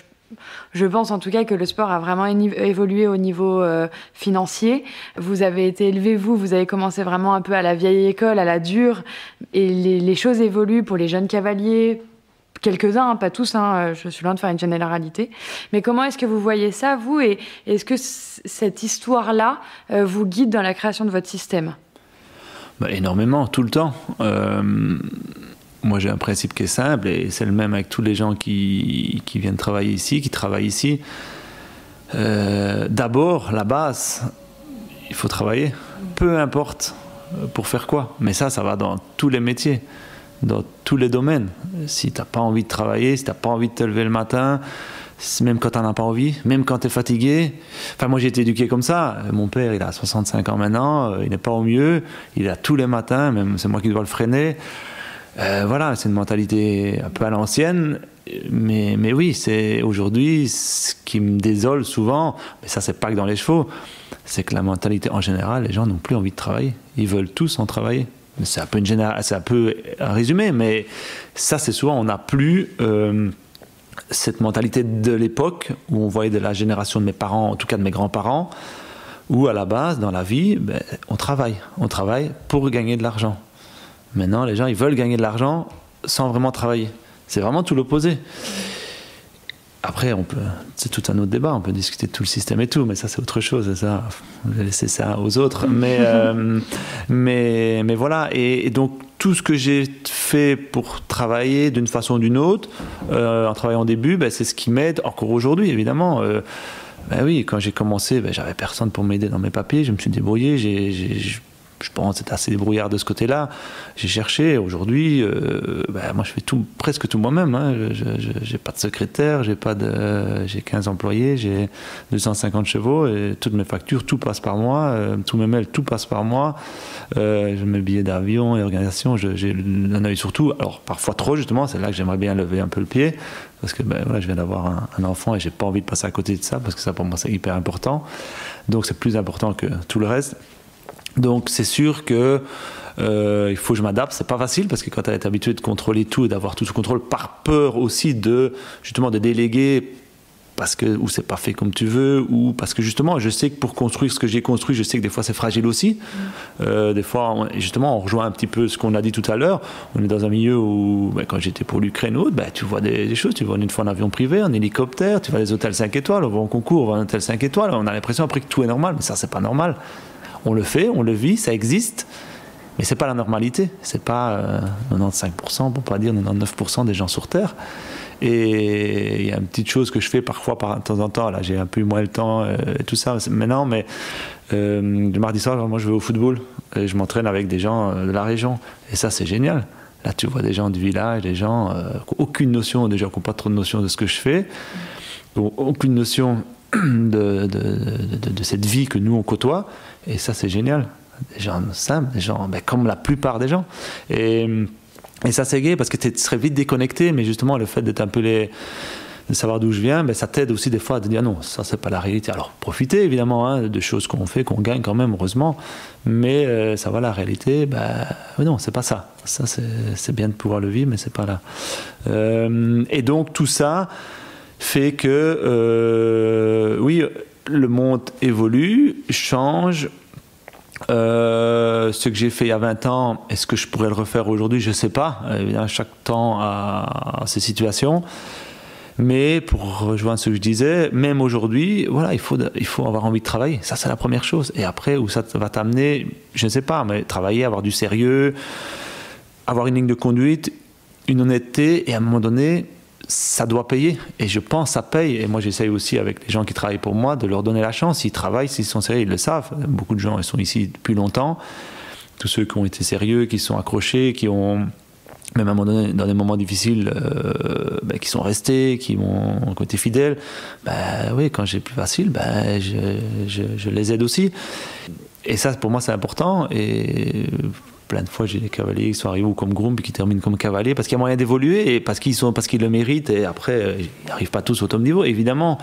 je pense en tout cas que le sport a vraiment évolué au niveau financier. Vous avez été élevé, vous avez commencé vraiment un peu à la vieille école, à la dure, et les choses évoluent pour les jeunes cavaliers, quelques-uns, pas tous, je suis loin de faire une généralité. Mais comment est-ce que vous voyez ça, vous, et est-ce que cette histoire-là vous guide dans la création de votre système? Énormément, tout le temps. Moi, j'ai un principe qui est simple, et c'est le même avec tous les gens qui viennent travailler ici, qui travaillent ici. D'abord, la base, il faut travailler, peu importe pour faire quoi. Mais ça va dans tous les métiers, dans tous les domaines. Si tu n'as pas envie de travailler, si tu n'as pas envie de te lever le matin, même quand tu n'en as pas envie, même quand tu es fatigué. Enfin, moi, j'ai été éduqué comme ça. Mon père, il a 65 ans maintenant, il n'est pas au mieux, il a tous les matins, même c'est moi qui dois le freiner. Voilà, c'est une mentalité un peu à l'ancienne, mais oui, c'est aujourd'hui ce qui me désole souvent, mais ça c'est pas que dans les chevaux, c'est que la mentalité en général, les gens n'ont plus envie de travailler, ils veulent tous en travailler, C'est un peu un résumé, mais ça, c'est souvent, on n'a plus cette mentalité de l'époque où on voyait de la génération de mes parents, en tout cas de mes grands-parents, où à la base, dans la vie, on travaille pour gagner de l'argent. Maintenant, les gens, ils veulent gagner de l'argent sans vraiment travailler. C'est vraiment tout l'opposé. Après, c'est tout un autre débat, on peut discuter de tout le système et tout, mais ça c'est autre chose, ça, je vais laisser ça aux autres. Mais voilà, et donc tout ce que j'ai fait pour travailler d'une façon ou d'une autre, en travaillant au début, c'est ce qui m'aide encore aujourd'hui, évidemment. Oui, quand j'ai commencé, j'avais personne pour m'aider dans mes papiers, je me suis débrouillé, je pense que c'était assez débrouillard de ce côté-là. J'ai cherché. Aujourd'hui, moi, je fais presque tout moi-même. Hein. J'ai pas de secrétaire, j'ai 15 employés, j'ai 250 chevaux et toutes mes factures, tout passe par moi. Tous mes mails, tout passe par moi. Mes billets d'avion, les organisations, j'ai un œil sur tout. Alors, parfois trop, justement, c'est là que j'aimerais bien lever un peu le pied. Parce que je viens d'avoir un enfant et j'ai pas envie de passer à côté de ça, parce que ça, pour moi, c'est hyper important. Donc, c'est plus important que tout le reste. Donc c'est sûr que il faut que je m'adapte. C'est pas facile parce que quand tu es habitué de contrôler tout et d'avoir tout ce contrôle, par peur aussi justement de déléguer ou c'est pas fait comme tu veux, ou parce que justement je sais que pour construire ce que j'ai construit, je sais que des fois c'est fragile aussi. Des fois justement on rejoint un petit peu ce qu'on a dit tout à l'heure. On est dans un milieu où quand j'étais pour l'Ukraine ou autre, tu vois des choses, tu vois une fois en avion privé, en hélicoptère, tu vois les hôtels 5 étoiles, on va en concours, on va en hôtel 5 étoiles, on a l'impression après que tout est normal, mais ça c'est pas normal. On le fait, on le vit, ça existe, mais c'est pas la normalité. C'est pas 95%, pour pas dire 99% des gens sur Terre. Et il y a une petite chose que je fais parfois, de temps en temps. Là, j'ai un peu moins le temps et tout ça maintenant, mais le mardi soir, moi, je vais au football et je m'entraîne avec des gens de la région. Et ça, c'est génial. Là, tu vois des gens du village, des gens qui n'ont aucune notion, des gens qui n'ont pas trop de notion de ce que je fais, qui n'ont aucune notion de cette vie que nous on côtoie, et ça c'est génial. Des gens simples, des gens comme la plupart des gens, et ça c'est gai parce que tu serais vite déconnecté, mais justement le fait d'être un peu de savoir d'où je viens, ça t'aide aussi des fois à te dire non, ça c'est pas la réalité. Alors profitez évidemment de choses qu'on fait, qu'on gagne quand même heureusement, mais ça va, la réalité, non, c'est pas ça. Ça c'est bien de pouvoir le vivre, mais c'est pas là. Et donc tout ça fait que, oui, le monde évolue, change. Ce que j'ai fait il y a 20 ans, est-ce que je pourrais le refaire aujourd'hui? Je ne sais pas. Chaque temps a ses situations. Mais pour rejoindre ce que je disais, même aujourd'hui, voilà, il faut avoir envie de travailler. Ça, c'est la première chose. Et après, où ça va t'amener, je ne sais pas, mais travailler, avoir du sérieux, avoir une ligne de conduite, une honnêteté, et à un moment donné, ça doit payer, et je pense que ça paye. Et moi j'essaye aussi avec les gens qui travaillent pour moi de leur donner la chance. S'ils travaillent, s'ils sont sérieux, ils le savent. Beaucoup de gens, ils sont ici depuis longtemps. Tous ceux qui ont été sérieux, qui sont accrochés, qui ont, même à un moment donné, dans des moments difficiles, qui sont restés, qui ont été fidèles, oui, quand j'ai plus facile, je les aide aussi. Et ça, pour moi, c'est important. Et plein de fois, j'ai des cavaliers qui sont arrivés ou comme groom, puis qui terminent comme cavaliers, parce qu'il y a moyen d'évoluer, et parce qu'ils le méritent, et après, ils n'arrivent pas tous au top niveau, évidemment.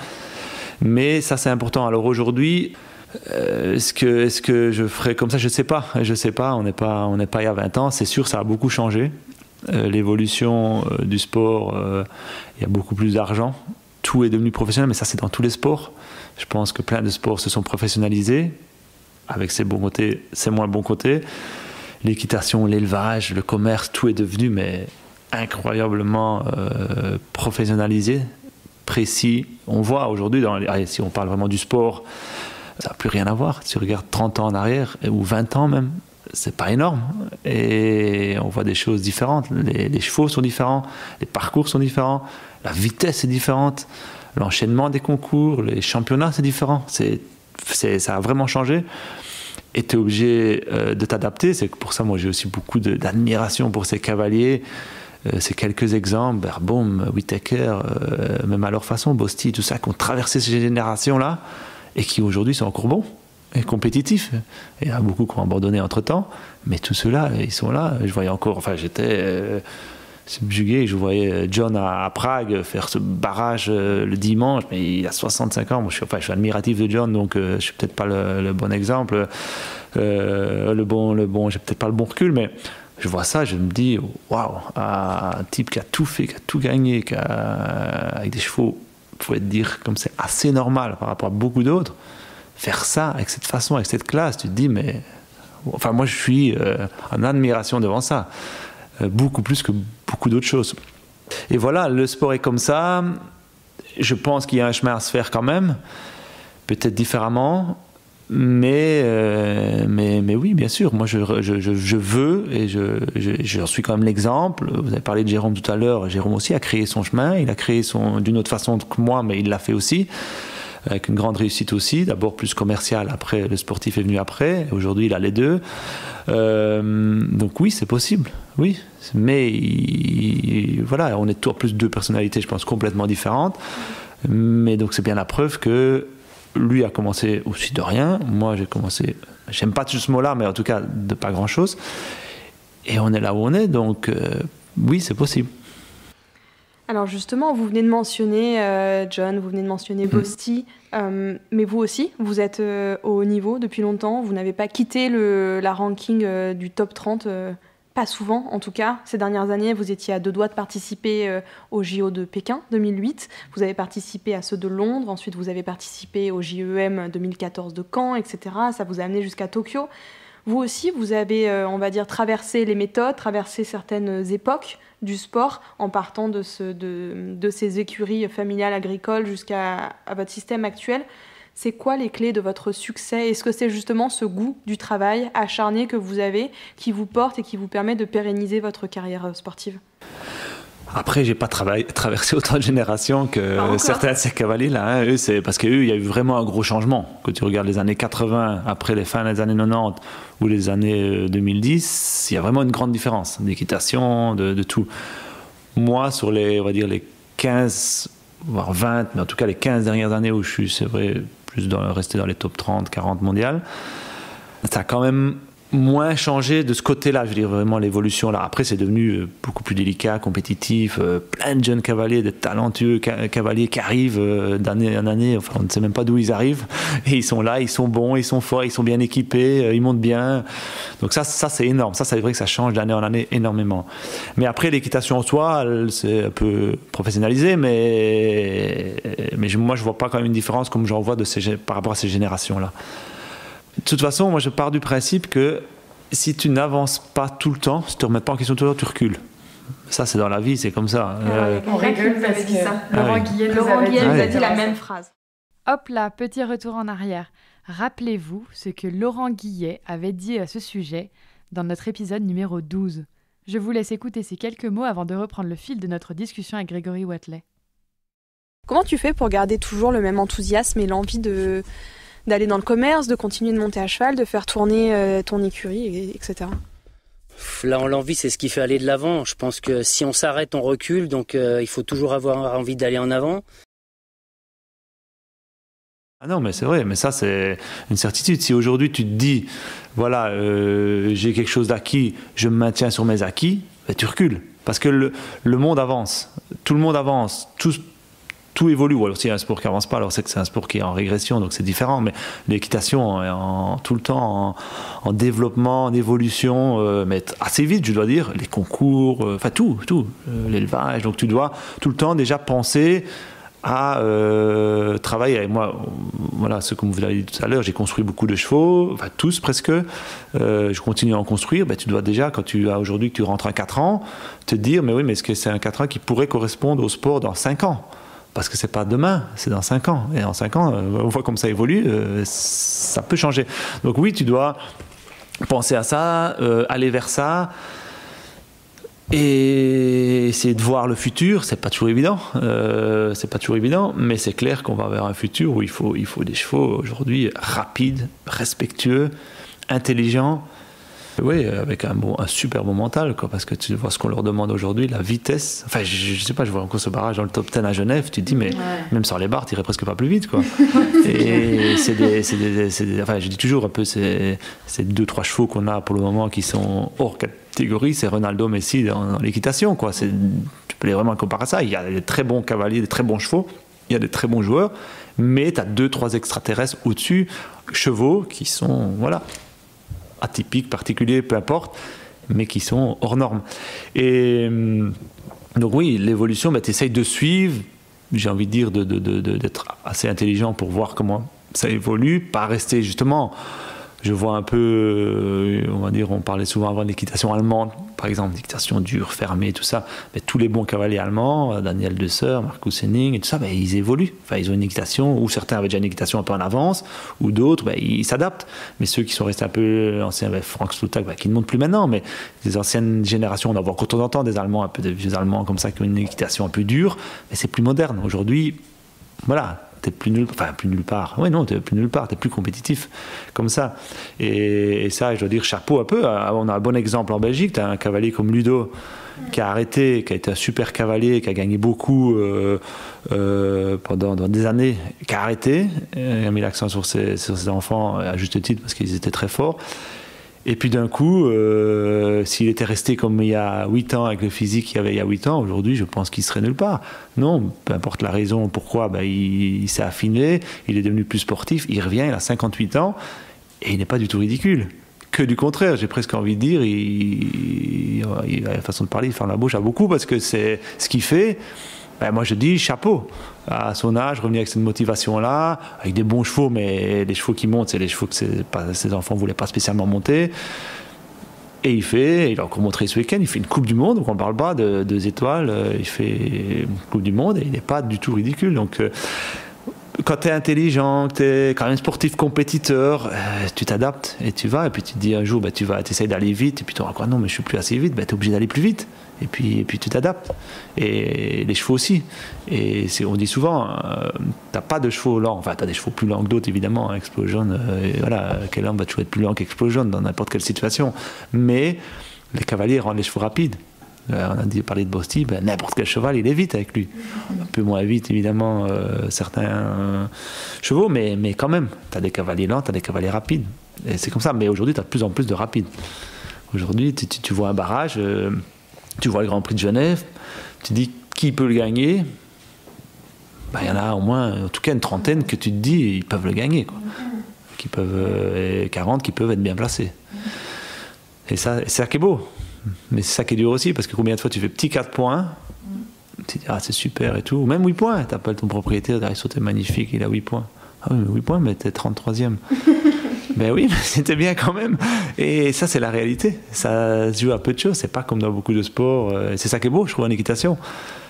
Mais ça, c'est important. Alors aujourd'hui, est-ce que je ferais comme ça? Je sais pas, on n'est pas il y a 20 ans, c'est sûr, ça a beaucoup changé. L'évolution du sport, il y a beaucoup plus d'argent, tout est devenu professionnel, mais ça, c'est dans tous les sports. Je pense que plein de sports se sont professionnalisés, avec ses bons côtés, ses moins bons côtés. L'équitation, l'élevage, le commerce, tout est devenu incroyablement professionnalisé, précis. On voit aujourd'hui, si on parle vraiment du sport, ça n'a plus rien à voir. Si tu regardes 30 ans en arrière, ou 20 ans même, c'est pas énorme. Et on voit des choses différentes. Les chevaux sont différents, les parcours sont différents, la vitesse est différente, l'enchaînement des concours, les championnats, c'est différent. Ça a vraiment changé. Et tu es obligé de t'adapter. C'est pour ça, moi, j'ai aussi beaucoup d'admiration pour ces cavaliers. Ces quelques exemples, Beerbohm, Whittaker, même à leur façon, Bosti, tout ça, qui ont traversé ces générations-là et qui aujourd'hui sont encore bons et compétitifs. Et il y en a beaucoup qui ont abandonné entre-temps, mais tous ceux-là, ils sont là. Je voyais encore, j'étais subjugué. Je voyais John à Prague faire ce barrage le dimanche, mais il a 65 ans. Moi, je suis admiratif de John, donc je suis peut-être pas le bon exemple, j'ai peut-être pas le bon recul, mais je vois ça, je me dis, waouh, un type qui a tout fait, qui a tout gagné, avec des chevaux, il faut dire comme c'est assez normal par rapport à beaucoup d'autres, faire ça avec cette façon, avec cette classe, tu te dis, mais... Enfin, moi, je suis en admiration devant ça, beaucoup plus que beaucoup d'autres choses. Et voilà, le sport est comme ça. Je pense qu'il y a un chemin à se faire quand même, peut-être différemment. Mais oui, bien sûr, moi je veux, et j'en suis quand même l'exemple. Vous avez parlé de Jérôme tout à l'heure. Jérôme aussi a créé son chemin, il a créé d'une autre façon que moi, mais il l'a fait aussi, avec une grande réussite aussi, d'abord plus commercial, après le sportif est venu après, aujourd'hui il a les deux. Donc oui, c'est possible, oui, mais voilà, on est toujours plus deux personnalités, je pense, complètement différentes, mais donc c'est bien la preuve que lui a commencé aussi de rien, moi j'ai commencé, j'aime pas tout ce mot-là, mais en tout cas de pas grand-chose, et on est là où on est, donc oui, c'est possible. Alors justement, vous venez de mentionner John, vous venez de mentionner Bosti, mais vous aussi, vous êtes au haut niveau depuis longtemps, vous n'avez pas quitté la ranking du top 30, pas souvent en tout cas. Ces dernières années, vous étiez à 2 doigts de participer aux JO de Pékin 2008, vous avez participé à ceux de Londres, ensuite vous avez participé au JEM 2014 de Caen, etc. Ça vous a amené jusqu'à Tokyo. Vous aussi, vous avez, on va dire, traversé les méthodes, traversé certaines époques du sport en partant de ces écuries familiales agricoles jusqu'à votre système actuel. C'est quoi les clés de votre succès? Est-ce que c'est justement ce goût du travail acharné que vous avez qui vous porte et qui vous permet de pérenniser votre carrière sportive? Après, j'ai pas traversé autant de générations que certains de ces cavaliers-là. Hein. Eux, c'est parce qu'eux, il y a eu vraiment un gros changement. Quand tu regardes les années 80, après les fins des années 90 ou les années 2010, il y a vraiment une grande différence d'équitation, de tout. Moi, sur on va dire les 15, voire 20, mais en tout cas les 15 dernières années où je suis, c'est vrai, resté dans les top 30, 40 mondiales, ça a quand même moins changé de ce côté-là, je veux dire, vraiment l'évolution là. Après, c'est devenu beaucoup plus délicat, compétitif, plein de jeunes cavaliers, de talentueux cavaliers qui arrivent d'année en année, enfin on ne sait même pas d'où ils arrivent, et ils sont là, ils sont bons, ils sont forts, ils sont bien équipés, ils montent bien. Donc ça c'est énorme, ça c'est vrai que ça change d'année en année énormément. Mais après, l'équitation en soi, c'est un peu professionnalisé, mais moi je vois pas quand même une différence comme j'en vois par rapport à ces générations-là. De toute façon, moi je pars du principe que si tu n'avances pas tout le temps, si tu ne te remets pas en question tout le temps, tu recules. Ça, c'est dans la vie, c'est comme ça. On rigole parce que Laurent Guillet nous a dit la même phrase. Hop là, petit retour en arrière. Rappelez-vous ce que Laurent Guillet avait dit à ce sujet dans notre épisode numéro 12. Je vous laisse écouter ces quelques mots avant de reprendre le fil de notre discussion avec Grégory Wathelet. Comment tu fais pour garder toujours le même enthousiasme et l'envie d'aller dans le commerce, de continuer de monter à cheval, de faire tourner ton écurie, etc. Là, l'envie, c'est ce qui fait aller de l'avant. Je pense que si on s'arrête, on recule. Donc, il faut toujours avoir envie d'aller en avant. Ah non, mais c'est vrai, mais ça, c'est une certitude. Si aujourd'hui, tu te dis, voilà, j'ai quelque chose d'acquis, je me maintiens sur mes acquis, ben, tu recules. Parce que le monde avance. Tout le monde avance. Tout évolue. Ou alors s'il y a un sport qui avance pas, alors c'est que c'est un sport qui est en régression, donc c'est différent. Mais l'équitation est tout le temps en développement, en évolution, mais assez vite, je dois dire. Les concours, enfin tout, l'élevage. Donc tu dois tout le temps déjà penser à travailler. Et moi, voilà, ce que vous l'avez dit tout à l'heure, j'ai construit beaucoup de chevaux, enfin tous presque. Je continue à en construire. Ben, tu dois déjà, quand tu as aujourd'hui que tu rentres à 4 ans, te dire, mais oui, mais est-ce que c'est un 4 ans qui pourrait correspondre au sport dans 5 ans? Parce que c'est pas demain, c'est dans 5 ans. Et en 5 ans, on voit comme ça évolue, ça peut changer. Donc oui, tu dois penser à ça, aller vers ça, et essayer de voir le futur. C'est pas toujours évident, mais c'est clair qu'on va vers un futur où il faut des chevaux aujourd'hui rapides, respectueux, intelligents, Oui, avec un super bon mental, quoi, parce que tu vois ce qu'on leur demande aujourd'hui, la vitesse. Enfin, je sais pas, je vois encore ce barrage dans le top 10 à Genève, tu te dis, mais même sans les barres, tu irais presque pas plus vite, quoi. Et enfin, je dis toujours un peu, c'est 2-3 chevaux qu'on a pour le moment qui sont hors catégorie, c'est Ronaldo, Messi dans l'équitation, quoi. Tu peux les vraiment comparer à ça. Il y a des très bons cavaliers, des très bons chevaux, il y a des très bons joueurs, mais tu as 2-3 extraterrestres au-dessus, chevaux qui sont, voilà, atypiques, particuliers, peu importe, mais qui sont hors normes. Et donc oui, l'évolution, tu essayes de suivre, j'ai envie de dire, d'être assez intelligent pour voir comment ça évolue, pas rester justement... Je vois un peu, on va dire, on parlait souvent avant de l'équitation allemande, par exemple, l'équitation dure, fermée, tout ça. Mais tous les bons cavaliers allemands, Daniel Desseur, Marcus Henning et tout ça, ils évoluent. Enfin, ils ont une équitation, ou certains avaient déjà une équitation un peu en avance, ou d'autres, ils s'adaptent. Mais ceux qui sont restés un peu anciens, Frank Slutak, qui ne montent plus maintenant, mais les anciennes générations, on en voit encore de temps en temps des Allemands, un peu des vieux Allemands comme ça, qui ont une équitation un peu dure, mais c'est plus moderne. Aujourd'hui, voilà. T'es plus nulle part. Oui, non, t'es plus nulle part, t'es plus compétitif, comme ça. Et ça, je dois dire chapeau un peu. On a un bon exemple en Belgique, t'as un cavalier comme Ludo, qui a arrêté, qui a été un super cavalier, qui a gagné beaucoup pendant des années, qui a arrêté, il a mis l'accent sur ses enfants, à juste titre, parce qu'ils étaient très forts. Et puis d'un coup, s'il était resté comme il y a 8 ans, avec le physique qu'il y avait il y a 8 ans, aujourd'hui, je pense qu'il serait nulle part. Non, peu importe la raison pourquoi, il s'est affiné, il est devenu plus sportif, il revient, il a 58 ans, et il n'est pas du tout ridicule. Que du contraire, j'ai presque envie de dire, il a la façon de parler, il ferme la bouche à beaucoup, parce que c'est ce qu'il fait. Moi je dis chapeau, à son âge, revenir avec cette motivation-là, avec des bons chevaux, mais les chevaux qui montent, c'est les chevaux que ses enfants ne voulaient pas spécialement monter. Et il a encore montré ce week-end, il fait une Coupe du Monde, donc on ne parle pas de 2 étoiles, il fait une Coupe du Monde et il n'est pas du tout ridicule. Donc quand tu es intelligent, que tu es quand même sportif compétiteur, tu t'adaptes et tu vas, et puis tu te dis un jour, tu essaies d'aller vite, et puis tu auras quoi, non mais je suis plus assez vite, tu es obligé d'aller plus vite. Et puis tu t'adaptes. Et les chevaux aussi. Et on dit souvent, t'as pas de chevaux lents. Enfin, t'as des chevaux plus lents que d'autres, évidemment. Explosion, voilà, quel homme va toujours être plus lent qu'Explosion dans n'importe quelle situation. Mais les cavaliers rendent les chevaux rapides. On a parlé de Bosti, n'importe quel cheval, il est vite avec lui. Un peu moins vite, évidemment, certains chevaux, mais quand même, t'as des cavaliers lents, t'as des cavaliers rapides. Et c'est comme ça. Mais aujourd'hui, t'as de plus en plus de rapides. Aujourd'hui, tu vois un barrage... tu vois le Grand Prix de Genève, tu dis qui peut le gagner, il y en a au moins, en tout cas une trentaine que tu te dis, ils peuvent le gagner, quoi. Qui peuvent, 40 qui peuvent être bien placés. Et c'est ça qui est beau. Mais c'est ça qui est dur aussi, parce que combien de fois tu fais petit 4 points, tu te dis, c'est super et tout, ou même 8 points, tu appelles ton propriétaire, il sautait magnifique, il a 8 points. Ah oui, mais 8 points, mais t'es 33e. Ben oui, mais c'était bien quand même. Et ça, c'est la réalité. Ça se joue à peu de choses. C'est pas comme dans beaucoup de sports. C'est ça qui est beau, je trouve, en équitation.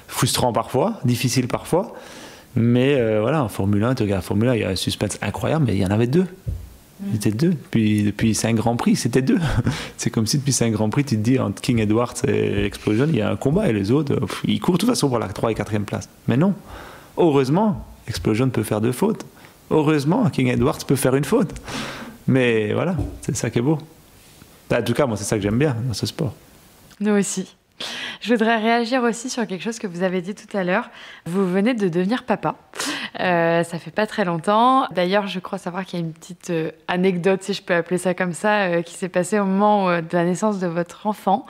Frustrant parfois, difficile parfois. Mais voilà, en Formule 1, tu regardes la Formule 1, il y a un suspense incroyable, mais il y en avait 2. Il était 2. Depuis 5 Grands Prix, c'était 2. C'est comme si depuis 5 Grands Prix, tu te dis, entre King Edwards et Explosion, il y a un combat. Et les autres, ils courent de toute façon pour la 3 et 4e place. Mais non. Heureusement, Explosion peut faire 2 fautes. Heureusement, King Edwards peut faire une faute. Mais voilà, c'est ça qui est beau. En tout cas, moi, c'est ça que j'aime bien dans ce sport. Nous aussi. Je voudrais réagir aussi sur quelque chose que vous avez dit tout à l'heure. Vous venez de devenir papa. Ça fait pas très longtemps. D'ailleurs, je crois savoir qu'il y a une petite anecdote, si je peux appeler ça comme ça, qui s'est passée au moment de la naissance de votre enfant.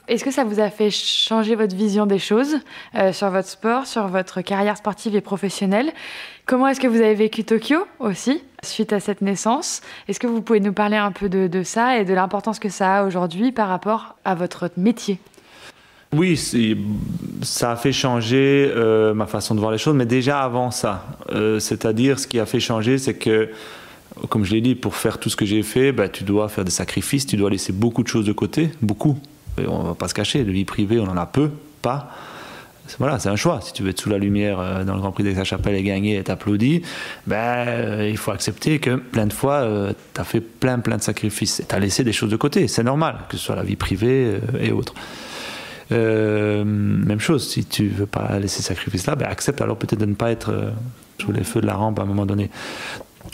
Est-ce que ça vous a fait changer votre vision des choses sur votre sport, sur votre carrière sportive et professionnelle ? Comment est-ce que vous avez vécu Tokyo aussi, suite à cette naissance ? Est-ce que vous pouvez nous parler un peu de ça et de l'importance que ça a aujourd'hui par rapport à votre métier ? Oui, ça a fait changer ma façon de voir les choses, mais déjà avant ça. C'est-à-dire, ce qui a fait changer, c'est que, comme je l'ai dit, pour faire tout ce que j'ai fait, tu dois faire des sacrifices, tu dois laisser beaucoup de choses de côté, beaucoup. Et on ne va pas se cacher, de vie privée, on en a peu, pas. Voilà, c'est un choix. Si tu veux être sous la lumière dans le Grand Prix d'Aix-la-Chapelle et gagner et t'applaudir, il faut accepter que plein de fois, tu as fait plein de sacrifices. Et tu as laissé des choses de côté, c'est normal, que ce soit la vie privée et autres. Même chose, si tu ne veux pas laisser ces sacrifices-là, accepte alors peut-être de ne pas être sous les feux de la rampe à un moment donné.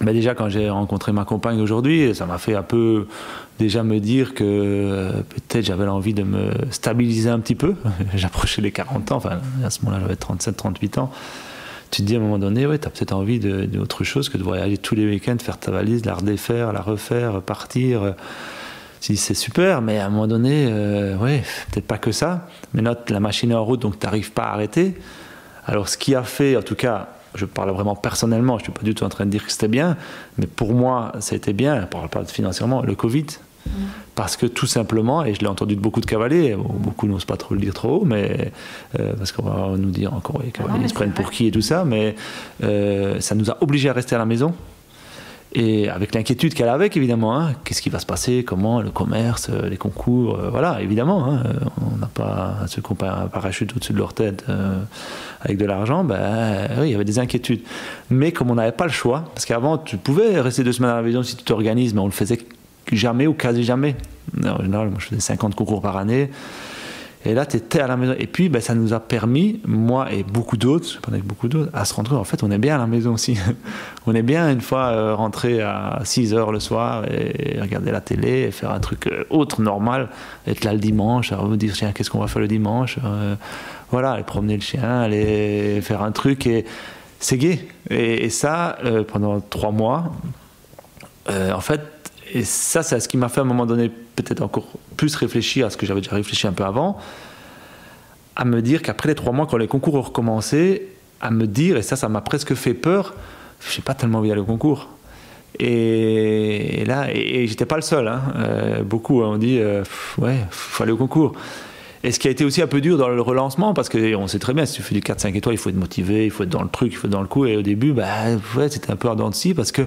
Mais déjà, quand j'ai rencontré ma compagne aujourd'hui, ça m'a fait un peu déjà me dire que peut-être j'avais l'envie de me stabiliser un petit peu. J'approchais les 40 ans, enfin à ce moment-là j'avais 37, 38 ans. Tu te dis à un moment donné, ouais, tu as peut-être envie d'autre chose que de voyager tous les week-ends, faire ta valise, la redéfaire, la refaire, partir. Si c'est super, mais à un moment donné, ouais, peut-être pas que ça. Mais la machine est en route, donc tu n'arrives pas à arrêter. Alors ce qui a fait, en tout cas, je parle vraiment personnellement, je ne suis pas du tout en train de dire que c'était bien, mais pour moi, ça a été bien, je ne parle pas financièrement, le Covid. Parce que tout simplement, et je l'ai entendu de beaucoup de cavaliers, beaucoup n'osent pas trop le dire trop haut, mais, parce qu'on va nous dire encore, les cavaliers se prennent pour qui et tout ça, mais ça nous a obligés à rester à la maison. Et avec l'inquiétude qu'elle avait, évidemment, hein, qu'est-ce qui va se passer, comment, le commerce, les concours, voilà, évidemment, hein, on n'a pas ceux qui ont un parachute au-dessus de leur tête avec de l'argent, ben oui, il y avait des inquiétudes. Mais comme on n'avait pas le choix, parce qu'avant, tu pouvais rester 2 semaines à la maison si tu t'organises, mais on le faisait jamais ou quasi jamais. En général, moi je faisais 50 concours par année. Et là, tu étais à la maison. Et puis, ben, ça nous a permis, moi et beaucoup d'autres, je parlais avec beaucoup d'autres, à se rendre compte, en fait, on est bien à la maison aussi. On est bien, une fois, rentrer à 6h le soir et regarder la télé et faire un truc autre, normal, être là le dimanche, à vous dire, tiens, qu'est-ce qu'on va faire le dimanche, voilà, aller promener le chien, aller faire un truc, et c'est gai. Et ça, pendant 3 mois, en fait, et ça, c'est ce qui m'a fait à un moment donné peut-être encore plus réfléchir à ce que j'avais déjà réfléchi un peu avant, à me dire qu'après les 3 mois, quand les concours ont recommencé, à me dire, et ça m'a presque fait peur, je n'ai pas tellement envie d'aller au concours. Et là, et j'étais pas le seul, hein. Beaucoup ont dit, ouais, faut aller au concours. Et ce qui a été aussi un peu dur dans le relancement, parce qu'on sait très bien, si tu fais du 4-5 étoiles, il faut être motivé, il faut être dans le truc, il faut être dans le coup, et au début, bah, ouais, c'était un peu en dents de scie, parce que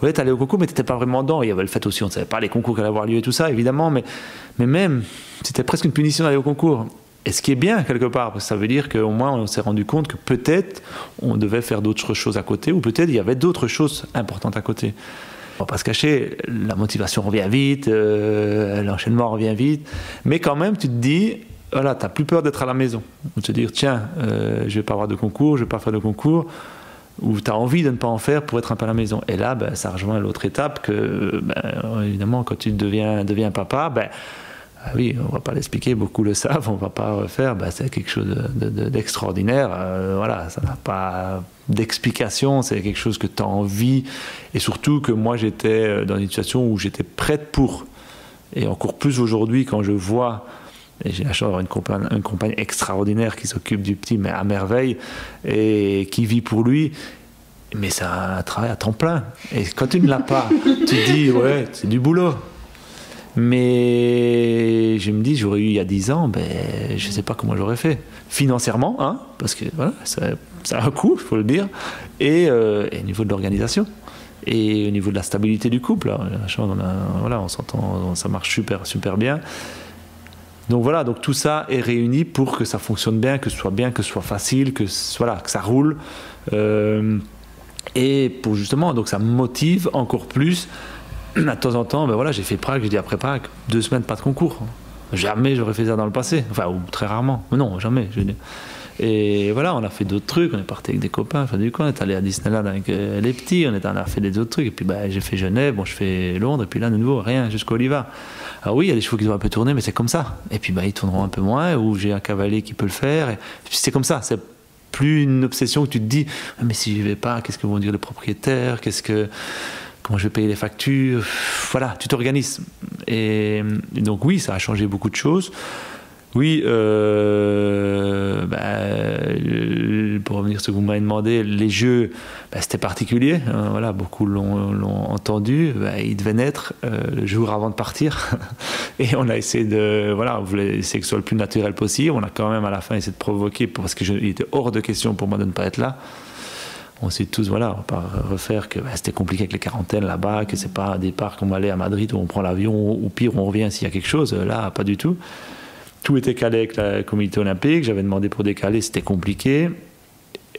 ouais, t'allais au concours, mais t'étais pas vraiment dedans. Il y avait le fait aussi, on ne savait pas les concours qui allaient avoir lieu et tout ça, évidemment, mais même, c'était presque une punition d'aller au concours. Et ce qui est bien, quelque part, parce que ça veut dire qu'au moins, on s'est rendu compte que peut-être, on devait faire d'autres choses à côté, ou peut-être il y avait d'autres choses importantes à côté. On va pas se cacher, la motivation revient vite, l'enchaînement revient vite, mais quand même, tu te dis, voilà, t'as plus peur d'être à la maison. Ou de te dire, tiens, je vais pas avoir de concours, je vais pas faire de concours, où tu as envie de ne pas en faire pour être un peu à la maison. Et là, ben, ça rejoint l'autre étape que, ben, évidemment, quand tu deviens papa, ben, oui, on ne va pas l'expliquer, beaucoup le savent, on ne va pas refaire, ben, c'est quelque chose d'extraordinaire. Voilà, ça n'a pas d'explication, c'est quelque chose que tu as envie. Et surtout que moi, j'étais dans une situation où j'étais prête pour. Et encore plus aujourd'hui, quand je vois... Et j'ai la chance d'avoir une compagne extraordinaire qui s'occupe du petit, mais à merveille, et qui vit pour lui. Mais c'est un travail à temps plein. Et quand tu ne l'as pas, tu te dis, ouais, c'est du boulot. Mais je me dis, j'aurais eu il y a 10 ans, ben, je ne sais pas comment j'aurais fait. Financièrement, hein, parce que voilà, ça a un coût, il faut le dire, et au niveau de l'organisation. Et au niveau de la stabilité du couple, la chance, voilà, on s'entend, ça marche super, super bien. Donc voilà, donc tout ça est réuni pour que ça fonctionne bien, que ce soit facile, que ça roule. Et pour justement, donc ça me motive encore plus. De temps en temps, ben voilà, j'ai fait Prague, j'ai dit après Prague, 2 semaines pas de concours. Jamais j'aurais fait ça dans le passé, enfin, ou très rarement. Mais non, jamais, je veux dire. Et voilà, on a fait d'autres trucs, on est parti avec des copains, on est allé à Disneyland avec les petits, on a fait des autres trucs, et puis ben, j'ai fait Genève, bon, je fais Londres, et puis là, de nouveau, rien, jusqu'au Oliva. Alors oui, il y a des chevaux qui doivent un peu tourner, mais c'est comme ça. Et puis ben, ils tourneront un peu moins, ou j'ai un cavalier qui peut le faire, et puis c'est comme ça, c'est plus une obsession que tu te dis, mais si j'y vais pas, qu'est-ce que vont dire les propriétaires, comment je vais payer les factures, voilà, tu t'organises. Et donc oui, ça a changé beaucoup de choses. Oui, pour revenir à ce que vous m'avez demandé, les jeux, c'était particulier. Voilà, beaucoup l'ont entendu. Il devait naître le jour avant de partir. Et on a essayé on voulait essayer que ce soit le plus naturel possible. On a quand même à la fin essayé de provoquer, parce qu'il était hors de question pour moi de ne pas être là. On sait tous, voilà, on va pas refaire que c'était compliqué avec les quarantaines là-bas, que c'est pas un départ comme aller à Madrid où on prend l'avion, ou pire, on revient s'il y a quelque chose. Là, pas du tout. Tout était calé avec le comité olympique. J'avais demandé pour décaler, c'était compliqué.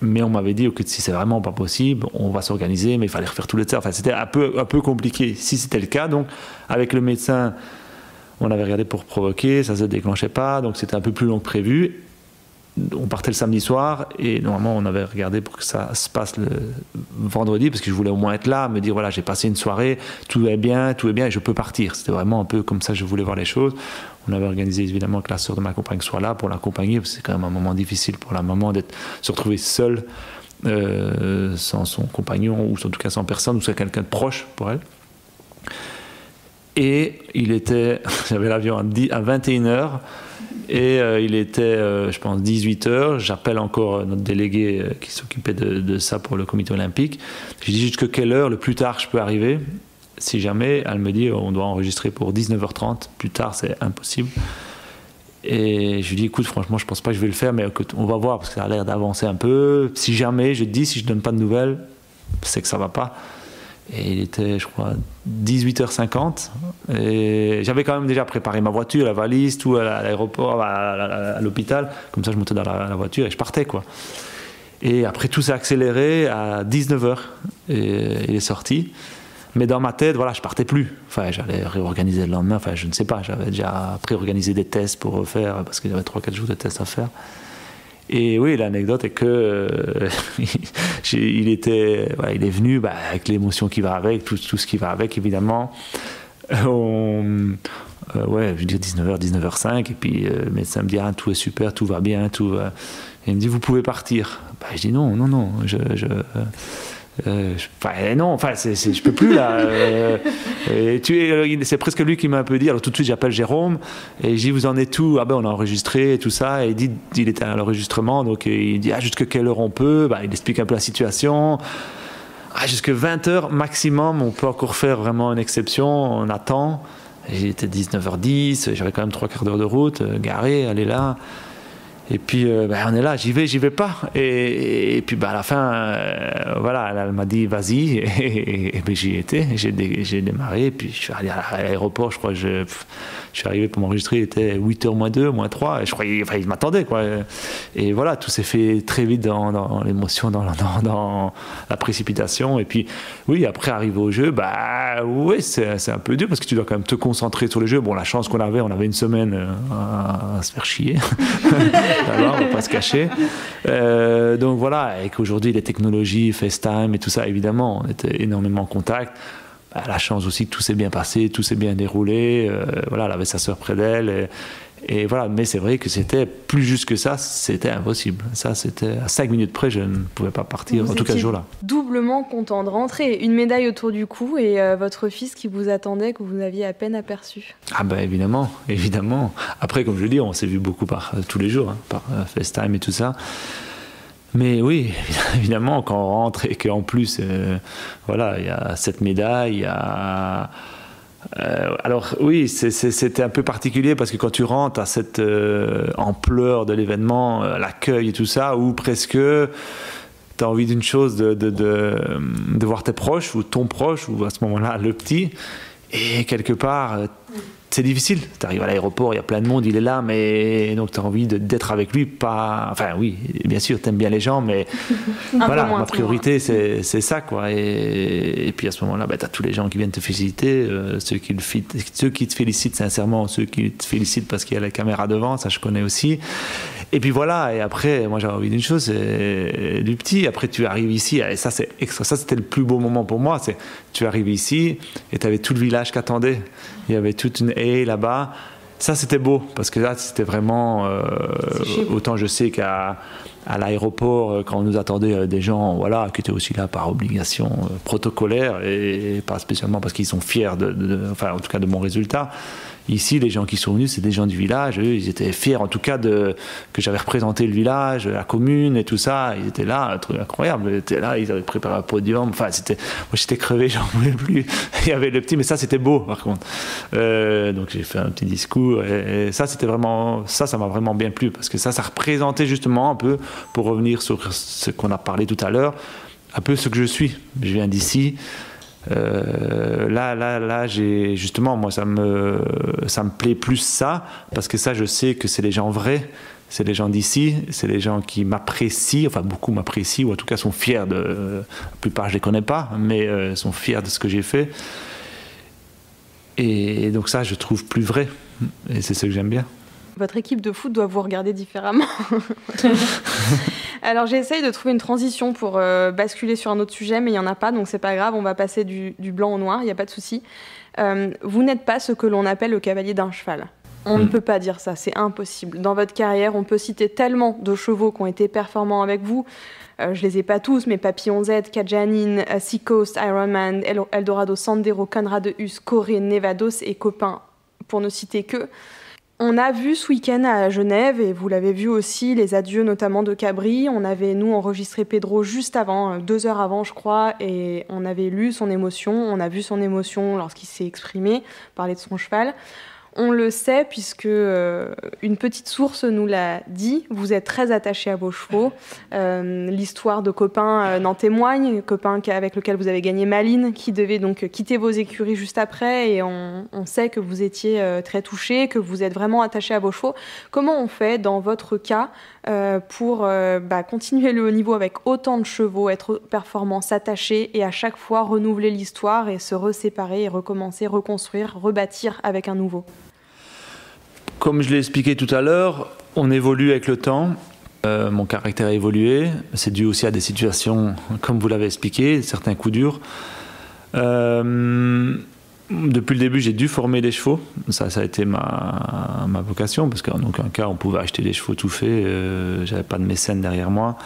Mais on m'avait dit que si c'est vraiment pas possible, on va s'organiser, mais il fallait refaire tout le temps. Enfin, c'était un peu compliqué. Si c'était le cas, donc avec le médecin, on avait regardé pour provoquer, ça se déclenchait pas, donc c'était un peu plus long que prévu. on partait le samedi soir et normalement on avait regardé pour que ça se passe le vendredi parce que je voulais au moins être là, me dire voilà, j'ai passé une soirée, tout est bien et je peux partir. C'était vraiment un peu comme ça que je voulais voir les choses. On avait organisé évidemment que la sœur de ma compagne soit là pour l'accompagner parce que c'est quand même un moment difficile pour la maman se retrouver seule sans son compagnon ou en tout cas sans personne ou sans quelqu'un de proche pour elle. Et j'avais l'avion à 21h et il était, je pense, 18h. J'appelle encore notre délégué qui s'occupait de ça pour le comité olympique. Je dis jusqu'à quelle heure le plus tard je peux arriver. Si jamais, elle me dit on doit enregistrer pour 19h30. Plus tard, c'est impossible. Et je lui dis écoute, franchement, je pense pas que je vais le faire, mais écoute, on va voir parce que ça a l'air d'avancer un peu. Si jamais, je te dis, si je donne pas de nouvelles, c'est que ça va pas. Et il était, je crois, 18h50. Et j'avais quand même déjà préparé ma voiture, la valise, tout à l'aéroport, à l'hôpital. Comme ça, je montais dans la voiture et je partais, quoi. Et après, tout s'est accéléré à 19h. Et il est sorti. Mais dans ma tête, voilà, je partais plus. Enfin, j'allais réorganiser le lendemain. Enfin, je ne sais pas. J'avais déjà pré-organisé des tests pour refaire parce qu'il y avait 3-4 jours de tests à faire. Et oui, l'anecdote est que il est venu avec l'émotion qui va avec, tout ce qui va avec, évidemment. Je veux dire 19h, 19h05, et puis le médecin me dit tout est super, tout va bien, tout. Et il me dit vous pouvez partir. Je dis non, je peux plus là. C'est presque lui qui m'a un peu dit. Alors tout de suite j'appelle Jérôme et je dis vous en êtes où? On a enregistré et tout ça. Et il était à l'enregistrement, donc il dit jusqu'à quelle heure on peut? Il explique un peu la situation. Jusqu'à 20h maximum, on peut encore faire vraiment une exception. On attend. J'étais 19h10, j'avais quand même 3/4 d'heure de route, garé, aller là. Et puis, on est là, j'y vais pas. Et puis, à la fin, elle m'a dit, vas-y. Et j'y étais, j'ai démarré. Et puis, je suis allé à l'aéroport, je crois, je suis arrivé pour m'enregistrer, il était 8h moins 2, moins 3. Et je croyais, il m'attendait, quoi. Et voilà, tout s'est fait très vite dans l'émotion, dans la précipitation. Et puis, oui, après, arriver au jeu, oui, c'est un peu dur parce que tu dois quand même te concentrer sur le jeu. Bon, la chance qu'on avait, on avait une semaine à se faire chier. Alors, on va pas se cacher. Donc voilà, et qu'aujourd'hui les technologies, FaceTime et tout ça, évidemment, on était énormément en contact. La chance aussi que tout s'est bien passé, tout s'est bien déroulé. Elle avait sa sœur près d'elle. Et voilà, mais c'est vrai que c'était plus juste que ça, c'était impossible. Ça, c'était à 5 minutes près, je ne pouvais pas partir, en tout cas ce jour-là. Doublement content de rentrer, une médaille autour du cou et votre fils qui vous attendait, que vous aviez à peine aperçu. Évidemment. Après, comme je le dis, on s'est vu beaucoup tous les jours, par FaceTime et tout ça. Mais oui, évidemment, quand on rentre et qu'en plus, il y a cette médaille, il y a... alors oui, c'était un peu particulier parce que quand tu rentres à cette ampleur de l'événement, l'accueil et tout ça, où presque tu as envie d'une chose, de voir tes proches ou ton proche ou à ce moment-là le petit, et quelque part c'est difficile. Tu arrives à l'aéroport, il y a plein de monde, il est là, mais donc tu as envie d'être avec lui, oui, bien sûr, tu aimes bien les gens, mais voilà, ma priorité, c'est ça, quoi. Et puis à ce moment-là, tu as tous les gens qui viennent te féliciter, ceux qui te félicitent sincèrement, ceux qui te félicitent parce qu'il y a la caméra devant, ça je connais aussi. Et puis voilà, et après, moi j'avais envie d'une chose, c'est du petit. Après, tu arrives ici, et ça c'est extra. Ça c'était le plus beau moment pour moi. C'est tu arrives ici et tu avais tout le village qui attendait. Il y avait toute une haie là-bas. Ça c'était beau parce que là c'était vraiment. Autant je sais qu'à l'aéroport, quand on nous attendait des gens, qui étaient aussi là par obligation protocolaire et pas spécialement parce qu'ils sont fiers en tout cas de mon résultat. Ici, les gens qui sont venus, c'est des gens du village. Eux, ils étaient fiers, en tout cas, que j'avais représenté le village, la commune et tout ça. Ils étaient là, un truc incroyable. Ils étaient là, ils avaient préparé un podium. Moi, j'étais crevé, j'en voulais plus. Il y avait le petit, mais ça, c'était beau, par contre. Donc, j'ai fait un petit discours. Et ça, c'était vraiment, ça m'a vraiment bien plu parce que ça représentait justement un peu, pour revenir sur ce qu'on a parlé tout à l'heure, un peu ce que je suis. Je viens d'ici. Là, j'ai justement, moi, ça me plaît plus ça, parce que ça, je sais que c'est les gens vrais, c'est les gens d'ici, c'est les gens qui m'apprécient, enfin beaucoup m'apprécient, ou en tout cas sont fiers la plupart je les connais pas, mais sont fiers de ce que j'ai fait. Et donc ça, je trouve plus vrai, et c'est ce que j'aime bien. Votre équipe de foot doit vous regarder différemment. Alors j'essaye de trouver une transition pour basculer sur un autre sujet, mais il n'y en a pas, donc c'est pas grave, on va passer du blanc au noir, il n'y a pas de souci. Vous n'êtes pas ce que l'on appelle le cavalier d'un cheval. On ne peut pas dire ça, c'est impossible. Dans votre carrière, on peut citer tellement de chevaux qui ont été performants avec vous. Je les ai pas tous, mais Papillon Z, Kajanin, Seacoast, Ironman, Eldorado, Sandero, Conrad de Hus, Corée, Nevados et Copain, pour ne citer que. On a vu ce week-end à Genève, et vous l'avez vu aussi, les adieux notamment de Cabri. On avait, nous, enregistré Pedro juste avant, 2 heures avant, je crois, et on avait lu son émotion. On a vu son émotion lorsqu'il s'est exprimé, parler de son cheval. On le sait puisque une petite source nous l'a dit, vous êtes très attaché à vos chevaux. L'histoire de Copain n'en témoigne, Copain avec lequel vous avez gagné Malines, qui devait donc quitter vos écuries juste après, et on sait que vous étiez très touché, que vous êtes vraiment attaché à vos chevaux. Comment on fait dans votre cas pour continuer le haut niveau avec autant de chevaux, être performant, s'attacher et à chaque fois renouveler l'histoire et se reséparer et recommencer, reconstruire, rebâtir avec un nouveau? Comme je l'ai expliqué tout à l'heure, on évolue avec le temps. Mon caractère a évolué. C'est dû aussi à des situations, comme vous l'avez expliqué, certains coups durs. Depuis le début, j'ai dû former des chevaux. Ça a été ma vocation, parce qu'en aucun cas, on pouvait acheter des chevaux tout faits. J'avais pas de mécène derrière moi.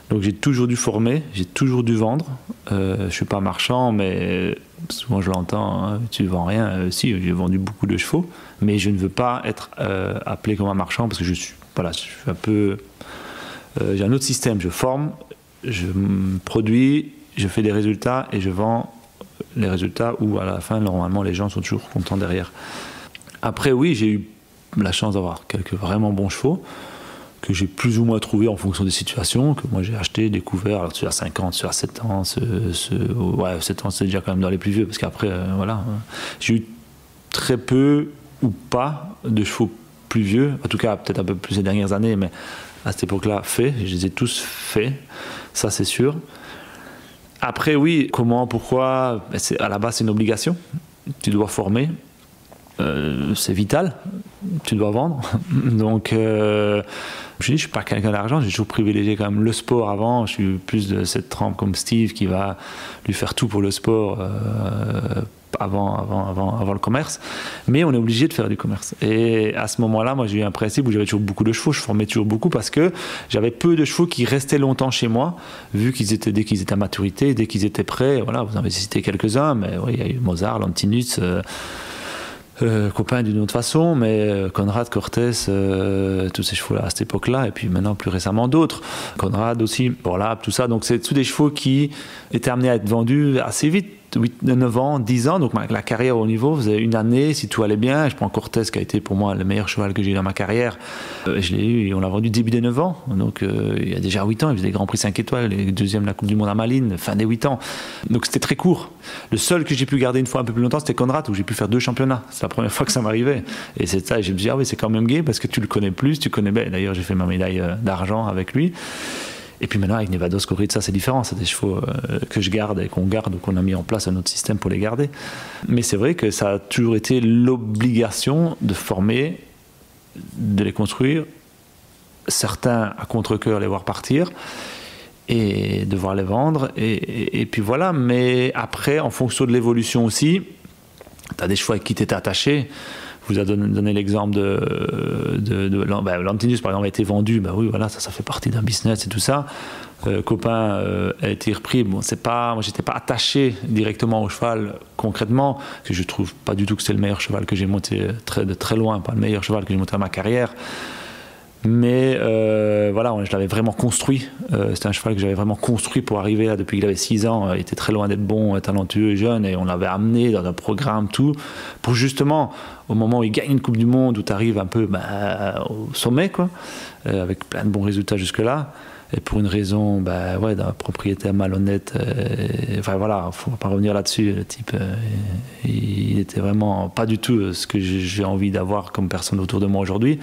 Donc j'ai toujours dû former, j'ai toujours dû vendre. Je suis pas marchand, mais souvent je l'entends, hein, tu vends rien. Si, j'ai vendu beaucoup de chevaux, mais je ne veux pas être appelé comme un marchand, parce que je suis un peu... j'ai un autre système, je forme, je produis, je fais des résultats et je vends les résultats où à la fin, normalement, les gens sont toujours contents derrière. Après, oui, j'ai eu la chance d'avoir quelques vraiment bons chevaux, que j'ai plus ou moins trouvé en fonction des situations, que moi j'ai acheté, découvert. Alors celui à 5 ans, celui à 7 ans, 7 ans c'est déjà quand même dans les plus vieux, parce qu'après, voilà. J'ai eu très peu ou pas de chevaux plus vieux, en tout cas peut-être un peu plus ces dernières années, mais à cette époque-là, faits. Je les ai tous faits, ça c'est sûr. Après, oui, comment, pourquoi, à la base c'est une obligation. Tu dois former. C'est vital, tu dois vendre. Donc, je dis, je ne suis pas quelqu'un d'argent, j'ai toujours privilégié quand même le sport avant. Je suis plus de cette trempe comme Steve qui va lui faire tout pour le sport avant le commerce. Mais on est obligé de faire du commerce. Et à ce moment-là, moi j'ai eu un principe où j'avais toujours beaucoup de chevaux, je formais toujours beaucoup parce que j'avais peu de chevaux qui restaient longtemps chez moi, vu dès qu'ils étaient à maturité, dès qu'ils étaient prêts. Voilà, vous en avez cité quelques-uns, mais oui, il y a eu Mozart, Lantinus. Copain d'une autre façon, mais Conrad, Cortés, tous ces chevaux-là à cette époque-là, et puis maintenant plus récemment d'autres, Conrad aussi, voilà, tout ça. Donc c'est tous des chevaux qui étaient amenés à être vendus assez vite, 8, 9 ans, 10 ans, donc la carrière au niveau, vous avez une année, si tout allait bien. Je prends Cortés qui a été pour moi le meilleur cheval que j'ai eu dans ma carrière, je l'ai eu, et on l'a vendu début des 9 ans, donc il y a déjà 8 ans, il faisait des Grands Prix 5 étoiles, et deuxième la Coupe du Monde à Malines, fin des 8 ans, donc c'était très court. Le seul que j'ai pu garder une fois un peu plus longtemps, c'était Conrad, où j'ai pu faire 2 championnats, c'est la première fois que ça m'arrivait, et c'est ça, et je me dis, ah oui, c'est quand même gay, parce que tu le connais plus, tu connais bien, d'ailleurs j'ai fait ma médaille d'argent avec lui. Et puis maintenant, avec Nevados, Corée, ça c'est différent. C'est des chevaux que je garde et qu'on garde, ou qu'on a mis en place un autre système pour les garder. Mais c'est vrai que ça a toujours été l'obligation de former, de les construire, certains à contre-cœur les voir partir, et devoir les vendre. Et puis voilà. Mais après, en fonction de l'évolution aussi, tu as des chevaux avec qui tu étais attaché. Vous avez donné l'exemple de Lantinus, par exemple, a été vendu. Oui, voilà, ça fait partie d'un business et tout ça. Copain a été repris. Bon, moi, j'étais pas attaché directement au cheval concrètement, parce que je trouve pas du tout que c'est le meilleur cheval que j'ai monté de très loin, pas le meilleur cheval que j'ai monté dans ma carrière. Mais voilà, je l'avais vraiment construit. C'était un cheval que j'avais vraiment construit pour arriver là depuis qu'il avait 6 ans. Il était très loin d'être bon, talentueux et jeune, et on l'avait amené dans un programme, tout, pour justement, au moment où il gagne une Coupe du Monde, où tu arrives un peu au sommet, quoi, avec plein de bons résultats jusque-là. Et pour une raison d'un propriétaire malhonnête, enfin voilà, faut pas revenir là-dessus, le type, il était vraiment pas du tout ce que j'ai envie d'avoir comme personne autour de moi aujourd'hui.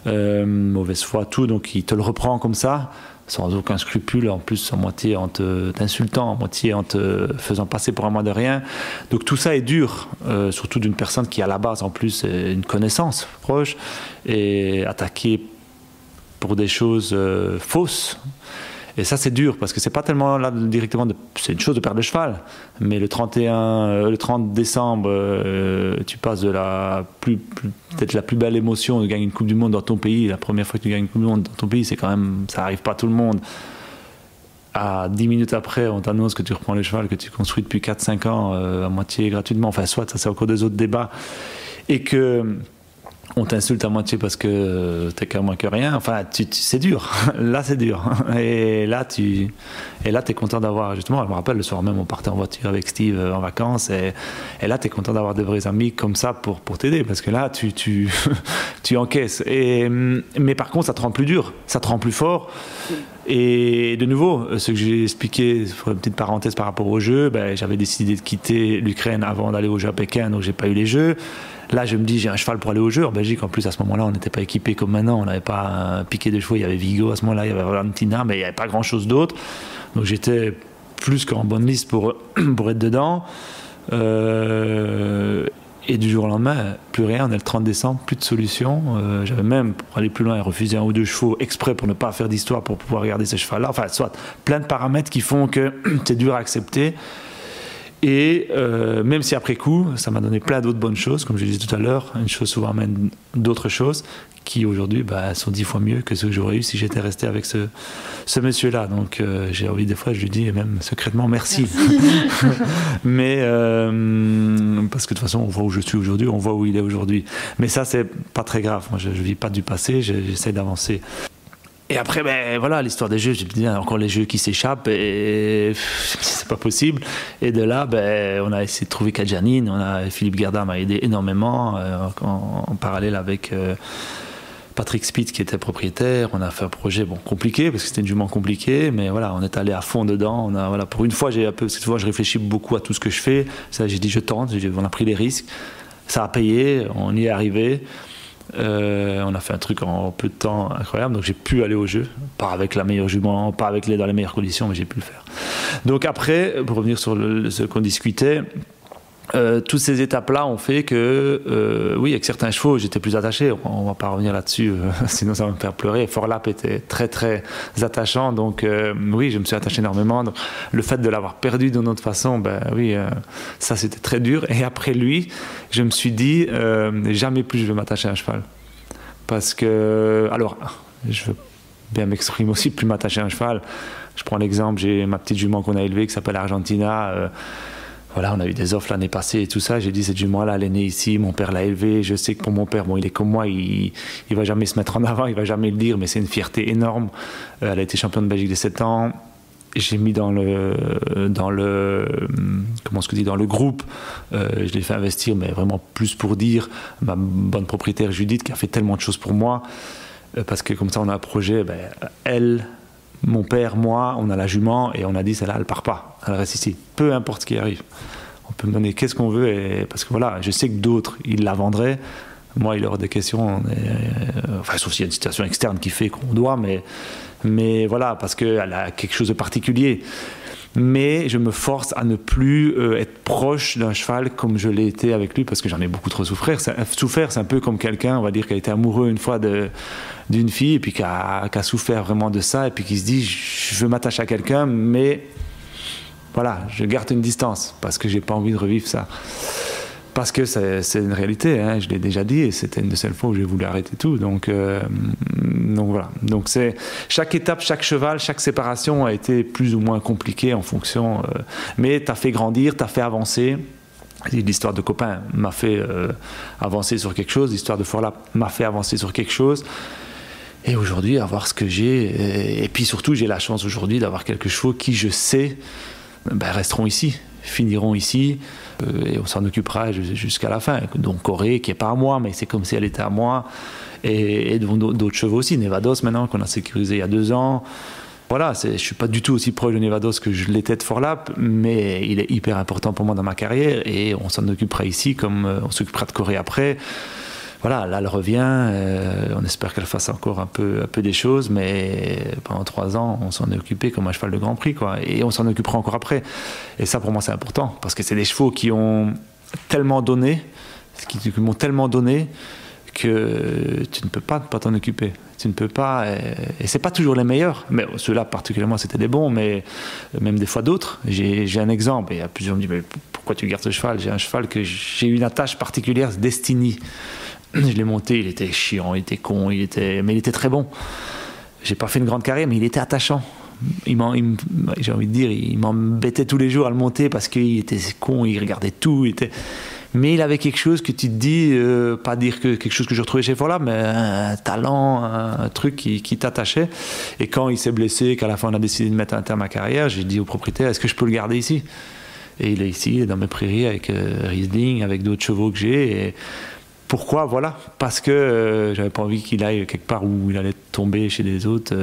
Mauvaise foi, tout, donc il te le reprend comme ça. sans aucun scrupule, en plus à moitié en t'insultant, à moitié en te faisant passer pour un moins de rien. Donc tout ça est dur, surtout d'une personne qui à la base en plus est une connaissance proche, et attaquer pour des choses fausses. Et ça c'est dur parce que c'est pas tellement là directement c'est une chose de perdre le cheval, mais le 30 décembre tu passes de peut-être la plus belle émotion de gagner une Coupe du Monde dans ton pays. La première fois que tu gagnes une Coupe du Monde dans ton pays, c'est quand même, ça arrive pas à tout le monde. À 10 minutes après, on t'annonce que tu reprends le cheval que tu construis depuis 4-5 ans à moitié gratuitement, enfin soit, ça c'est encore des autres débats, et que on t'insulte à moitié parce que t'es qu'à moins que rien. Enfin, c'est dur. Là, c'est dur. Et là, t'es content d'avoir, justement, je me rappelle, le soir même, on partait en voiture avec Steve en vacances. Et là, t'es content d'avoir de vrais amis comme ça pour t'aider. Parce que là, tu encaisses. Mais par contre, ça te rend plus dur. Ça te rend plus fort. Et de nouveau, ce que j'ai expliqué, pour une petite parenthèse par rapport aux Jeux, j'avais décidé de quitter l'Ukraine avant d'aller aux Jeux à Pékin, donc j'ai pas eu les Jeux. Là, je me dis, j'ai un cheval pour aller aux Jeux. En Belgique, en plus, à ce moment-là, on n'était pas équipé comme maintenant. On n'avait pas un piquet de chevaux. Il y avait Vigo à ce moment-là, il y avait Valentina, mais il n'y avait pas grand-chose d'autre. Donc j'étais plus qu'en bonne liste pour être dedans. Et du jour au lendemain, plus rien. On est le 30 décembre, plus de solution. J'avais même, pour aller plus loin, refusé 1 ou 2 chevaux exprès pour ne pas faire d'histoire, pour pouvoir regarder ces chevaux-là. Enfin, soit plein de paramètres qui font que c'est dur à accepter. Et même si après coup, ça m'a donné plein d'autres bonnes choses, comme je disais tout à l'heure, une chose souvent amène d'autres choses qui aujourd'hui sont 10 fois mieux que ce que j'aurais eu si j'étais resté avec ce monsieur-là. Donc j'ai envie, des fois, je lui dis même secrètement merci. Mais parce que de toute façon, on voit où je suis aujourd'hui, on voit où il est aujourd'hui. Mais ça, c'est pas très grave. Moi, je vis pas du passé, j'essaie d'avancer. Et après, voilà, l'histoire des Jeux, j'ai dit encore les Jeux qui s'échappent, et c'est pas possible. Et de là, on a essayé de trouver Kadjanine, Philippe Gerda m'a aidé énormément, en parallèle avec Patrick Spitz qui était propriétaire. On a fait un projet compliqué, parce que c'était une jument compliquée, mais voilà, on est allé à fond dedans. Pour une fois, cette fois, je réfléchis beaucoup à tout ce que je fais. Ça, j'ai dit, je tente, on a pris les risques. Ça a payé, on y est arrivé. On a fait un truc en peu de temps incroyable, donc j'ai pu aller au jeu, pas avec la meilleure jument, pas dans les meilleures conditions, mais j'ai pu le faire. Donc après, pour revenir sur ce qu'on discutait, toutes ces étapes-là ont fait que, oui, avec certains chevaux, j'étais plus attaché. On va pas revenir là-dessus, sinon ça va me faire pleurer. Forlap était très très attachant, donc oui, je me suis attaché énormément. Donc, le fait de l'avoir perdu d'une autre façon, oui, ça c'était très dur. Et après lui, je me suis dit, jamais plus je vais m'attacher à un cheval. Parce que, alors, je veux bien m'exprimer aussi, plus m'attacher à un cheval. Je prends l'exemple, j'ai ma petite jument qu'on a élevée qui s'appelle Argentina. Voilà, on a eu des offres l'année passée et tout ça. J'ai dit, cette jument-là, elle est née ici, mon père l'a élevée. Je sais que pour mon père, il est comme moi, il va jamais se mettre en avant, il va jamais le dire, mais c'est une fierté énorme. Elle a été championne de Belgique dès 7 ans. J'ai mis dans le groupe, je l'ai fait investir, mais vraiment plus pour dire, ma bonne propriétaire Judith, qui a fait tellement de choses pour moi, parce que comme ça, on a un projet, elle, mon père, moi, on a la jument et on a dit, celle-là, elle part pas, elle reste ici. Peu importe ce qui arrive. On peut me donner qu'est-ce qu'on veut, parce que voilà, je sais que d'autres, ils la vendraient. Moi, il y aura des questions, sauf s'il y a une situation externe qui fait qu'on doit, mais voilà, parce qu'elle a quelque chose de particulier. Mais je me force à ne plus être proche d'un cheval comme je l'ai été avec lui, parce que j'en ai beaucoup trop souffert. C'est un peu comme quelqu'un, on va dire, qui a été amoureux une fois d'une fille, et puis qui a souffert vraiment de ça, et puis qui se dit, je veux m'attacher à quelqu'un, mais voilà, je garde une distance, parce que j'ai pas envie de revivre ça. Parce que c'est une réalité, hein, je l'ai déjà dit, et c'était une des seules fois où j'ai voulu arrêter tout. Donc voilà. Donc c'est chaque étape, chaque cheval, chaque séparation a été plus ou moins compliquée en fonction. Mais t'as fait grandir, t'as fait avancer. L'histoire de copain m'a fait avancer sur quelque chose. L'histoire de Forlap m'a fait avancer sur quelque chose. Et aujourd'hui, avoir ce que j'ai. Et puis surtout, j'ai la chance aujourd'hui d'avoir quelques chevaux qui, je sais, resteront ici, finiront ici. Et on s'en occupera jusqu'à la fin. Donc Corée, qui n'est pas à moi, mais c'est comme si elle était à moi. Et d'autres chevaux aussi. Nevados, maintenant, qu'on a sécurisé il y a 2 ans. Voilà, je ne suis pas du tout aussi proche de Nevados que je l'étais de Forlap, mais il est hyper important pour moi dans ma carrière. Et on s'en occupera ici, comme on s'occupera de Corée après. voilà, là elle revient, on espère qu'elle fasse encore un peu des choses, mais pendant 3 ans on s'en est occupé comme un cheval de Grand Prix, quoi, et on s'en occupera encore après. Et ça pour moi c'est important, parce que c'est des chevaux qui ont tellement donné, qui m'ont tellement donné, que tu ne peux pas t'en occuper. Tu ne peux pas, et c'est pas toujours les meilleurs, mais ceux-là particulièrement c'était des bons, mais même des fois d'autres. J'ai un exemple, et il y a plusieurs qui me disent mais pourquoi tu gardes ce cheval? J'ai un cheval que j'ai eu une attache particulière, Destiny. Je l'ai monté, il était chiant, il était con, mais il était très bon. J'ai pas fait une grande carrière, mais il était attachant. J'ai envie de dire, il m'embêtait tous les jours à le monter parce qu'il était con, il regardait tout, mais il avait quelque chose que tu te dis, pas dire que quelque chose que je retrouvais chez Forlab, mais un talent, un truc qui t'attachait. Et quand il s'est blessé, qu'à la fin on a décidé de mettre un terme à ma carrière, j'ai dit au propriétaire, est-ce que je peux le garder ici? Et il est ici, il est dans mes prairies avec Riesling, avec d'autres chevaux que j'ai. Et pourquoi? Voilà, parce que j'avais pas envie qu'il aille quelque part où il allait tomber chez des autres.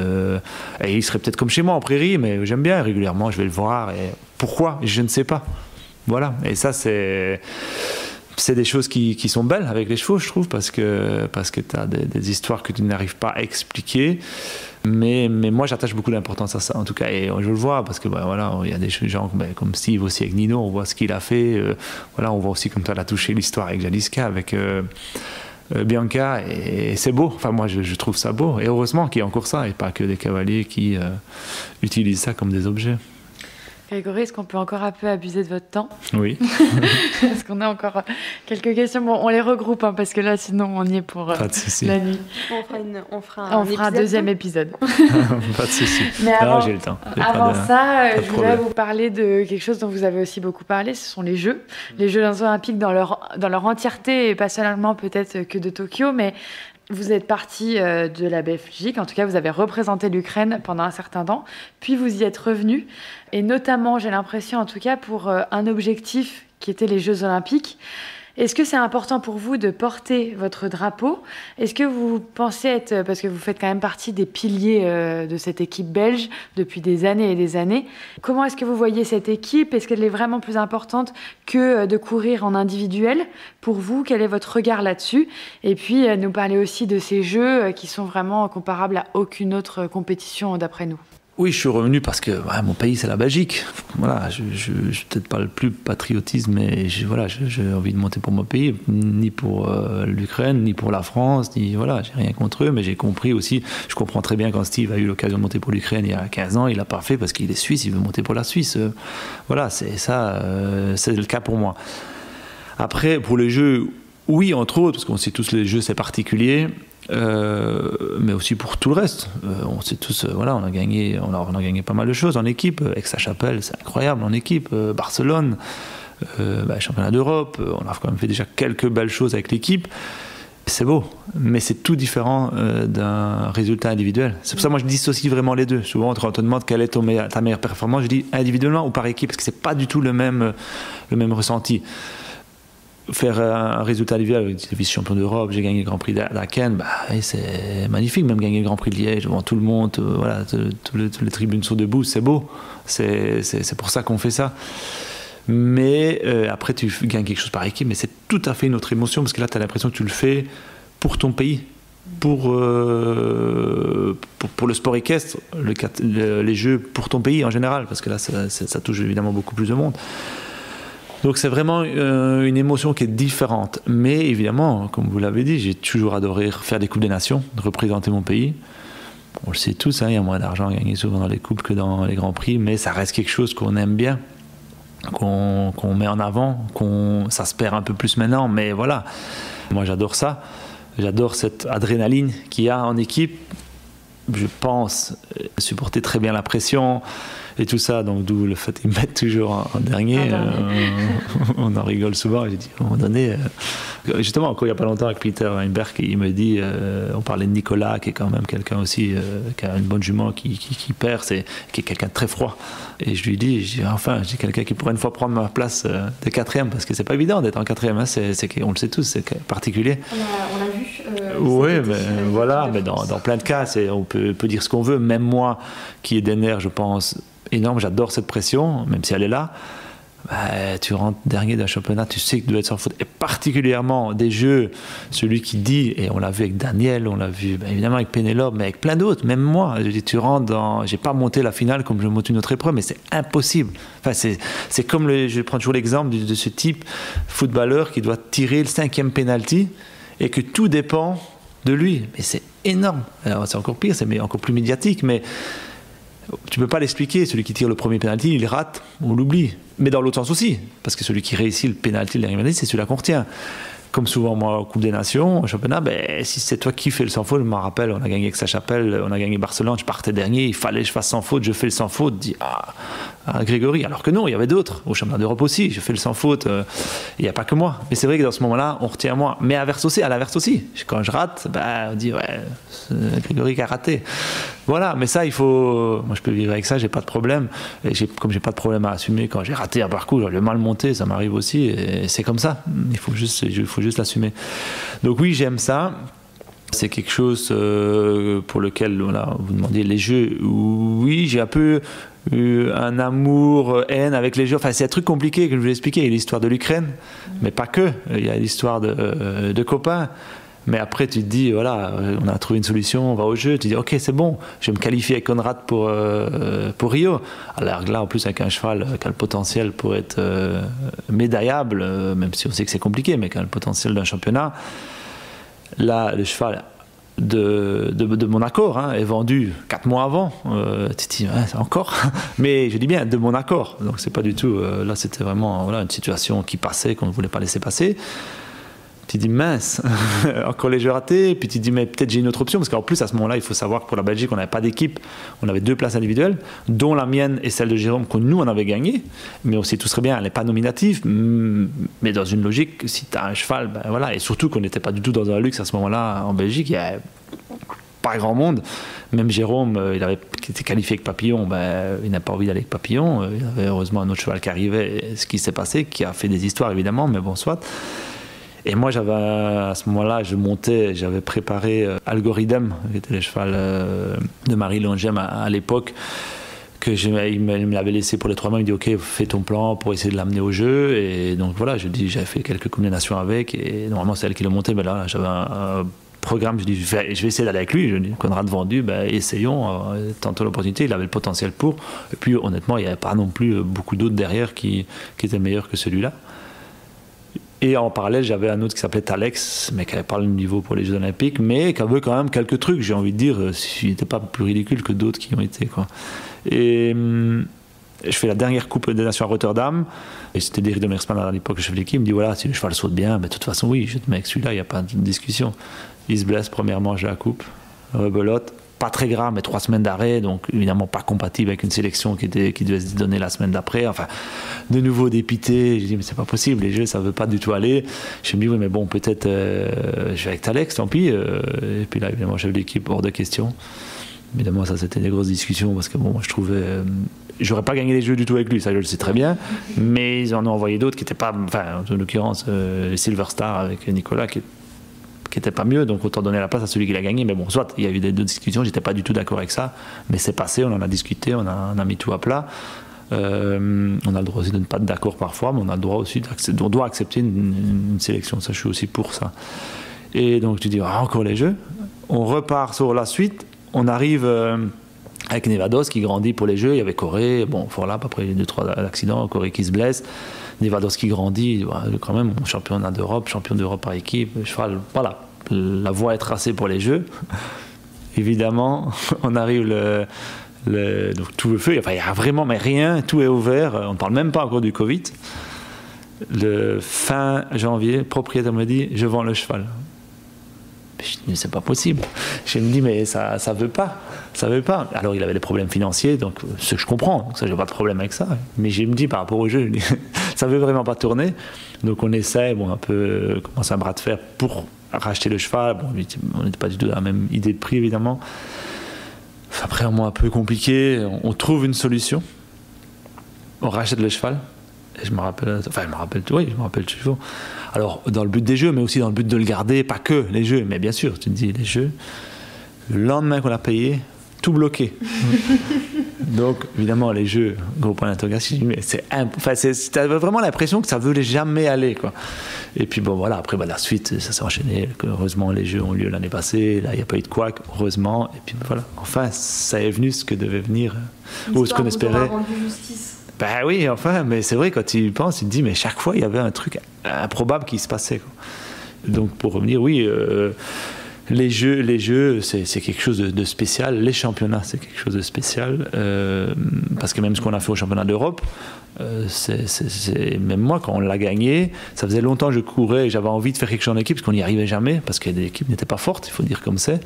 Et il serait peut-être comme chez moi en prairie, mais j'aime bien, régulièrement je vais le voir. Et pourquoi? Je ne sais pas. Voilà, et ça c'est des choses qui sont belles avec les chevaux, je trouve, parce que tu as des histoires que tu n'arrives pas à expliquer, mais moi j'attache beaucoup d'importance à ça en tout cas, et je le vois parce que voilà, il y a des gens comme Steve aussi avec Nino, on voit ce qu'il a fait, voilà, on voit aussi comme tu as touché l'histoire avec Jaliska, avec Bianca, et c'est beau, enfin moi je trouve ça beau, et heureusement qu'il y a encore ça et pas que des cavaliers qui utilisent ça comme des objets. Grégory, est-ce qu'on peut encore un peu abuser de votre temps? Oui. Est-ce qu'on a encore quelques questions? Bon, on les regroupe, hein, parce que là, sinon, on y est pour la nuit. On fera un deuxième épisode. Pas de souci. Mais avant, j'ai le temps. Avant ça, je voulais vous parler de quelque chose dont vous avez aussi beaucoup parlé, ce sont les Jeux. Les Jeux olympiques dans leur entièreté, et pas seulement peut-être que de Tokyo, mais vous êtes parti de la Belgique, en tout cas vous avez représenté l'Ukraine pendant un certain temps, puis vous y êtes revenu, et notamment j'ai l'impression en tout cas pour un objectif qui était les Jeux Olympiques. Est-ce que c'est important pour vous de porter votre drapeau? Est-ce que vous pensez être, parce que vous faites quand même partie des piliers de cette équipe belge depuis des années et des années, comment est-ce que vous voyez cette équipe? Est-ce qu'elle est vraiment plus importante que de courir en individuel? Pour vous, quel est votre regard là-dessus? Et puis, nous parler aussi de ces Jeux qui sont vraiment comparables à aucune autre compétition d'après nous. Oui, je suis revenu parce que mon pays, c'est la Belgique. Voilà, je suis peut-être pas le plus patriotisme, mais j'ai envie de monter pour mon pays, ni pour l'Ukraine, ni pour la France, j'ai rien contre eux, mais j'ai compris aussi, je comprends très bien quand Steve a eu l'occasion de monter pour l'Ukraine il y a 15 ans, il l'a pas fait parce qu'il est suisse, il veut monter pour la Suisse. Voilà, c'est ça, c'est le cas pour moi. Après, pour les Jeux, oui, entre autres, parce qu'on sait tous les Jeux, c'est particulier. Mais aussi pour tout le reste. On sait tous, on a gagné pas mal de choses en équipe. Aix-la-Chapelle, c'est incroyable en équipe. Barcelone, championnat d'Europe. On a quand même fait déjà quelques belles choses avec l'équipe. C'est beau, mais c'est tout différent d'un résultat individuel. C'est pour ça que moi je dissocie vraiment les deux. Souvent, quand on te demande quelle est ta meilleure performance, je dis individuellement ou par équipe, parce que c'est pas du tout le même ressenti. Faire un résultat individuel, j'étais vice-champion d'Europe, j'ai gagné le Grand Prix d'Aken, c'est magnifique, même gagner le Grand Prix de Liège devant tout le monde, toutes les tribunes sont debout, c'est beau, c'est pour ça qu'on fait ça. Mais après tu gagnes quelque chose par équipe, mais c'est tout à fait une autre émotion, parce que là tu as l'impression que tu le fais pour ton pays, pour le sport équestre, les Jeux pour ton pays en général, parce que là ça touche évidemment beaucoup plus de monde. Donc c'est vraiment une émotion qui est différente. Mais évidemment, comme vous l'avez dit, j'ai toujours adoré faire des Coupes des Nations, représenter mon pays. On le sait tous, il y a moins d'argent à gagner souvent dans les Coupes que dans les Grands Prix, mais ça reste quelque chose qu'on aime bien, qu'on met en avant, ça se perd un peu plus maintenant, mais voilà. Moi j'adore ça, j'adore cette adrénaline qu'il y a en équipe. Je pense supporter très bien la pression et tout ça, donc d'où le fait qu'ils me mettent toujours en dernier. On en rigole souvent. J'ai dit à un moment donné, justement, encore il n'y a pas longtemps avec Peter Weinberg, il me dit, on parlait de Nicolas, qui est quand même quelqu'un aussi qui a une bonne jument, qui perce et qui est quelqu'un de très froid. Et je lui dis, j'ai quelqu'un qui pourrait une fois prendre ma place de quatrième, parce que c'est pas évident d'être en quatrième, on le sait tous, c'est particulier. On l'a vu. Oui, mais voilà, mais dans plein de cas, on peut dire ce qu'on veut. Même moi, qui ai des nerfs, je pense, énormes, j'adore cette pression, même si elle est là. tu rentres dernier d'un championnat, tu sais que tu dois être sans faute. Et particulièrement des jeux, celui qui dit, et on l'a vu avec Daniel, on l'a vu évidemment avec Pénélope, mais avec plein d'autres, même moi. Je dis, tu rentres dans. J'ai pas monté la finale comme je monte une autre épreuve, mais c'est impossible. Enfin, c'est comme je prends toujours l'exemple de ce type footballeur qui doit tirer le 5e penalty et que tout dépend de lui. Mais c'est énorme. Alors, c'est encore pire, c'est encore plus médiatique, mais. Tu ne peux pas l'expliquer, celui qui tire le premier pénalty, il rate, on l'oublie. Mais dans l'autre sens aussi, parce que celui qui réussit le pénalty, le dernier pénalty, c'est celui-là qu'on retient. Comme souvent, moi, en Coupe des Nations, au championnat, si c'est toi qui fais le sans faute, je me rappelle, on a gagné avec Aix-la-Chapelle, on a gagné Barcelone, je partais dernier, il fallait que je fasse sans faute, je fais le sans faute, je dis Grégory. Alors que non, il y avait d'autres, au championnat d'Europe aussi, je fais le sans faute, il n'y a pas que moi. Mais c'est vrai que dans ce moment-là, on retient moi. Mais à l'inverse aussi. Quand je rate, on dit, c'est Grégory qui a raté. Voilà, mais ça, il faut. Moi, je peux vivre avec ça, j'ai pas de problème. Et comme j'ai pas de problème à assumer quand j'ai raté un parcours, j'ai mal monté, ça m'arrive aussi. Et c'est comme ça. Il faut juste l'assumer. Donc oui, j'aime ça. C'est quelque chose pour lequel vous demandez les jeux. Oui, j'ai un peu eu un amour, haine avec les jeux. Enfin, c'est un truc compliqué que je vous ai expliqué. Il y a l'histoire de l'Ukraine, mais pas que. Il y a l'histoire de copains. Mais après, tu te dis, voilà, on a trouvé une solution, on va au jeu. Tu te dis, ok, c'est bon, je vais me qualifier avec Conrad pour Rio. Alors là, en plus, avec un cheval qui a le potentiel pour être médaillable, même si on sait que c'est compliqué, mais qui a le potentiel d'un championnat. Là, le cheval de mon accord est vendu 4 mois avant. Tu te dis, c'est encore. Mais je dis bien, de mon accord. Donc, c'est pas du tout. Là, c'était vraiment une situation qui passait, qu'on ne voulait pas laisser passer. Tu te dis mince, encore les jeux ratés, puis tu te dis mais peut-être j'ai une autre option, parce qu'en plus à ce moment-là il faut savoir que pour la Belgique on n'avait pas d'équipe, on avait 2 places individuelles, dont la mienne et celle de Jérôme que nous on avait gagné, mais aussi tout serait bien, elle n'est pas nominative, mais dans une logique, si tu as un cheval, et surtout qu'on n'était pas du tout dans un luxe à ce moment-là en Belgique, il n'y a pas grand monde, même Jérôme qui était qualifié avec Papillon, il n'a pas envie d'aller avec Papillon, il y avait heureusement un autre cheval qui arrivait, ce qui s'est passé, qui a fait des histoires évidemment, mais bon soit. Et moi, à ce moment-là, j'avais préparé Algorithm, qui était le cheval de Marie Longem à l'époque, il me l'avait laissé pour les 3 mois. Il me dit, ok, fais ton plan pour essayer de l'amener au jeu. Et donc voilà, j'avais fait quelques combinaisons avec, et normalement c'est elle qui le montait, mais là, j'avais un programme, je dis, je vais essayer d'aller avec lui. Je dis, Conrad vendu, essayons, tantôt l'opportunité, il avait le potentiel pour. Et puis honnêtement, il n'y avait pas non plus beaucoup d'autres derrière qui étaient meilleurs que celui-là. Et en parallèle, j'avais un autre qui s'appelait Talex, mais qui n'avait pas le niveau pour les Jeux Olympiques, mais qui avait quand même quelques trucs, j'ai envie de dire, il n'était pas plus ridicule que d'autres qui ont été, quoi. Et je fais la dernière Coupe des Nations à Rotterdam, et c'était Derry de Meersman à l'époque, le chef de l'équipe, il me dit, voilà, si le cheval saute bien, de toute façon, oui, je te mets avec celui-là, il n'y a pas de discussion. Il se blesse, première manche de la Coupe, rebelote. Pas très grave, mais 3 semaines d'arrêt, donc évidemment pas compatible avec une sélection qui devait se donner la semaine d'après. Enfin, de nouveau dépité. Je dis, mais c'est pas possible, les jeux, ça veut pas du tout aller. Je me dis, oui, mais bon, peut-être je vais avec Talex, tant pis. Et puis là, évidemment, chef d'équipe, hors de question. Évidemment, ça, c'était des grosses discussions parce que bon, je trouvais. J'aurais pas gagné les jeux du tout avec lui, ça je le sais très bien. Mais ils en ont envoyé d'autres qui n'étaient pas. Enfin, en l'occurrence, Silver Star avec Nicolas qui n'était pas mieux, donc autant donner la place à celui qui l'a gagné. Mais bon, soit il y a eu deux discussions, j'étais pas du tout d'accord avec ça, mais c'est passé, on en a discuté, on a mis tout à plat. On a le droit aussi de ne pas être d'accord parfois, mais on a le droit aussi on doit accepter une sélection, ça je suis aussi pour ça. Et donc tu dis, encore les jeux, on repart sur la suite, on arrive avec Nevados qui grandit pour les jeux, il y avait Corée, bon voilà, après les 2-3 accidents, Corée qui se blesse, Nevados qui grandit, quand même championnat d'Europe, champion d'Europe par équipe, cheval, voilà, la voie est tracée pour les jeux. Évidemment, on arrive donc tout le feu, enfin il n'y a vraiment mais rien, tout est ouvert, on ne parle même pas encore du Covid. Le fin janvier, le propriétaire me dit, je vends le cheval. Je dis, c'est pas possible. Je me dis, mais ça veut pas. Alors, il avait des problèmes financiers, donc ce que je comprends. Donc, ça, j'ai pas de problème avec ça. Mais je me dis, par rapport au jeu, ça veut vraiment pas tourner. Donc, on essaie, un peu, commencer un bras de fer pour racheter le cheval. Bon, on n'était pas du tout dans la même idée de prix, évidemment. Après, un mois un peu compliqué, on trouve une solution. On rachète le cheval. Et je me rappelle toujours. Alors, dans le but des jeux, mais aussi dans le but de le garder, pas que les jeux, mais bien sûr, tu te dis les jeux. Le lendemain qu'on l'a payé, tout bloqué. Donc, évidemment, les jeux, gros point d'interrogation, je dis, mais t'avais vraiment l'impression que ça ne voulait jamais aller, quoi. Et puis, bon, voilà, après, la suite, ça s'est enchaîné. Heureusement, les jeux ont lieu l'année passée. Là, il n'y a pas eu de couac, heureusement. Et puis, voilà, enfin, ça est venu ce que devait venir, ou ce qu'on espérait. Rendu justice. Ben oui, enfin, mais c'est vrai, quand tu y penses, tu te dis, mais chaque fois, il y avait un truc improbable qui se passait, quoi. Donc, pour revenir, oui, les jeux, c'est quelque chose de spécial. Les championnats, c'est quelque chose de spécial. Parce que même ce qu'on a fait au championnat d'Europe, même moi, quand on l'a gagné, ça faisait longtemps que je courais et j'avais envie de faire quelque chose en équipe, parce qu'on n'y arrivait jamais, parce que l'équipe n'était pas forte, il faut dire comme c'est.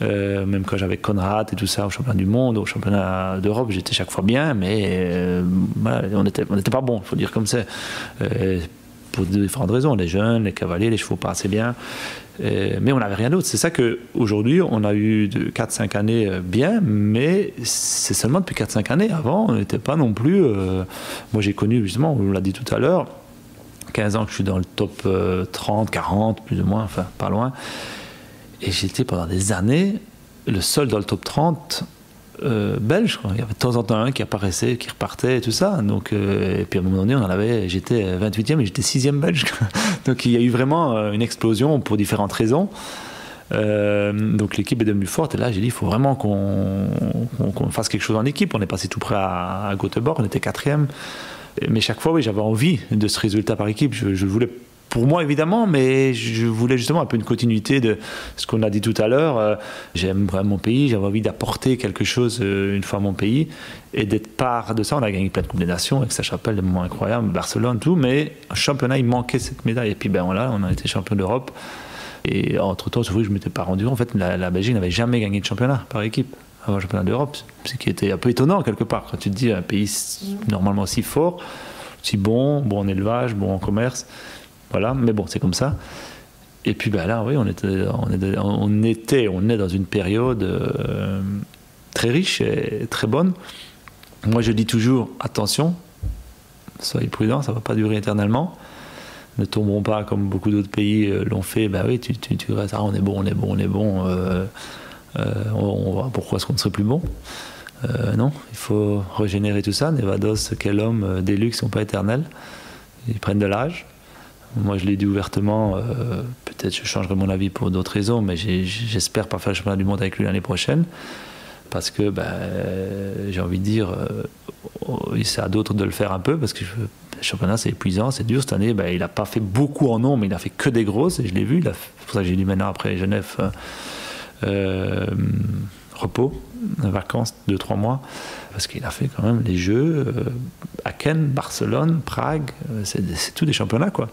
Même quand j'avais Conrad et tout ça au championnat du monde, au championnat d'Europe, j'étais chaque fois bien, mais voilà, on n'était pas bon, il faut dire comme c'est. Pour différentes raisons, les jeunes, les cavaliers, les chevaux pas assez bien, mais on n'avait rien d'autre. C'est ça qu'aujourd'hui, on a eu 4-5 années bien, mais c'est seulement depuis 4-5 années. Avant, on n'était pas non plus... moi, j'ai connu, justement, on l'a dit tout à l'heure, 15 ans que je suis dans le top 30, 40, plus ou moins, enfin, pas loin. Et j'étais pendant des années le seul dans le top 30 belge, quoi. Il y avait de temps en temps un qui apparaissait, qui repartait et tout ça. Donc, et puis à un moment donné, j'étais 28e et j'étais 6e belge. Donc il y a eu vraiment une explosion pour différentes raisons. Donc l'équipe est devenue forte et là j'ai dit il faut vraiment qu'on fasse quelque chose en équipe. On est passé tout près à Göteborg, on était 4e. Mais chaque fois, oui, j'avais envie de ce résultat par équipe. Je le voulais pour moi évidemment, mais je voulais justement un peu une continuité de ce qu'on a dit tout à l'heure. J'aime vraiment mon pays, j'avais envie d'apporter quelque chose une fois à mon pays et d'être part de ça. On a gagné plein de Coupes des Nations avec sa chapelle, des moments incroyables, Barcelone, tout, mais un championnat, il manquait cette médaille. Et puis ben voilà, on a été champion d'Europe. Et entre-temps, c'est vrai que je ne m'étais pas rendu. En fait, la Belgique n'avait jamais gagné de championnat par équipe avant le championnat d'Europe, ce qui était un peu étonnant quelque part. Quand tu te dis un pays normalement si fort, si bon en élevage, bon en commerce. Voilà, mais bon, c'est comme ça. Et puis ben là, oui, on est dans une période très riche et très bonne. Moi, je dis toujours, attention, soyez prudents, ça ne va pas durer éternellement. Ne tomberons pas comme beaucoup d'autres pays l'ont fait. Ben oui, tu restes, on est bon. Pourquoi est-ce qu'on ne serait plus bon ? Non, il faut régénérer tout ça. Nevados, quel homme, des luxe sont pas éternels. Ils prennent de l'âge. Moi, je l'ai dit ouvertement, peut-être je changerai mon avis pour d'autres raisons, mais j'espère pas faire le championnat du monde avec lui l'année prochaine, parce que j'ai envie de dire, c'est à d'autres de le faire un peu, parce que le championnat c'est épuisant, c'est dur. Cette année, il n'a pas fait beaucoup en nombre, mais il a fait que des grosses, et je l'ai vu. C'est pour ça que j'ai dit maintenant, après Genève, repos, vacances, 2-3 mois, parce qu'il a fait quand même les Jeux, Aken, Barcelone, Prague, c'est tout des championnats, quoi.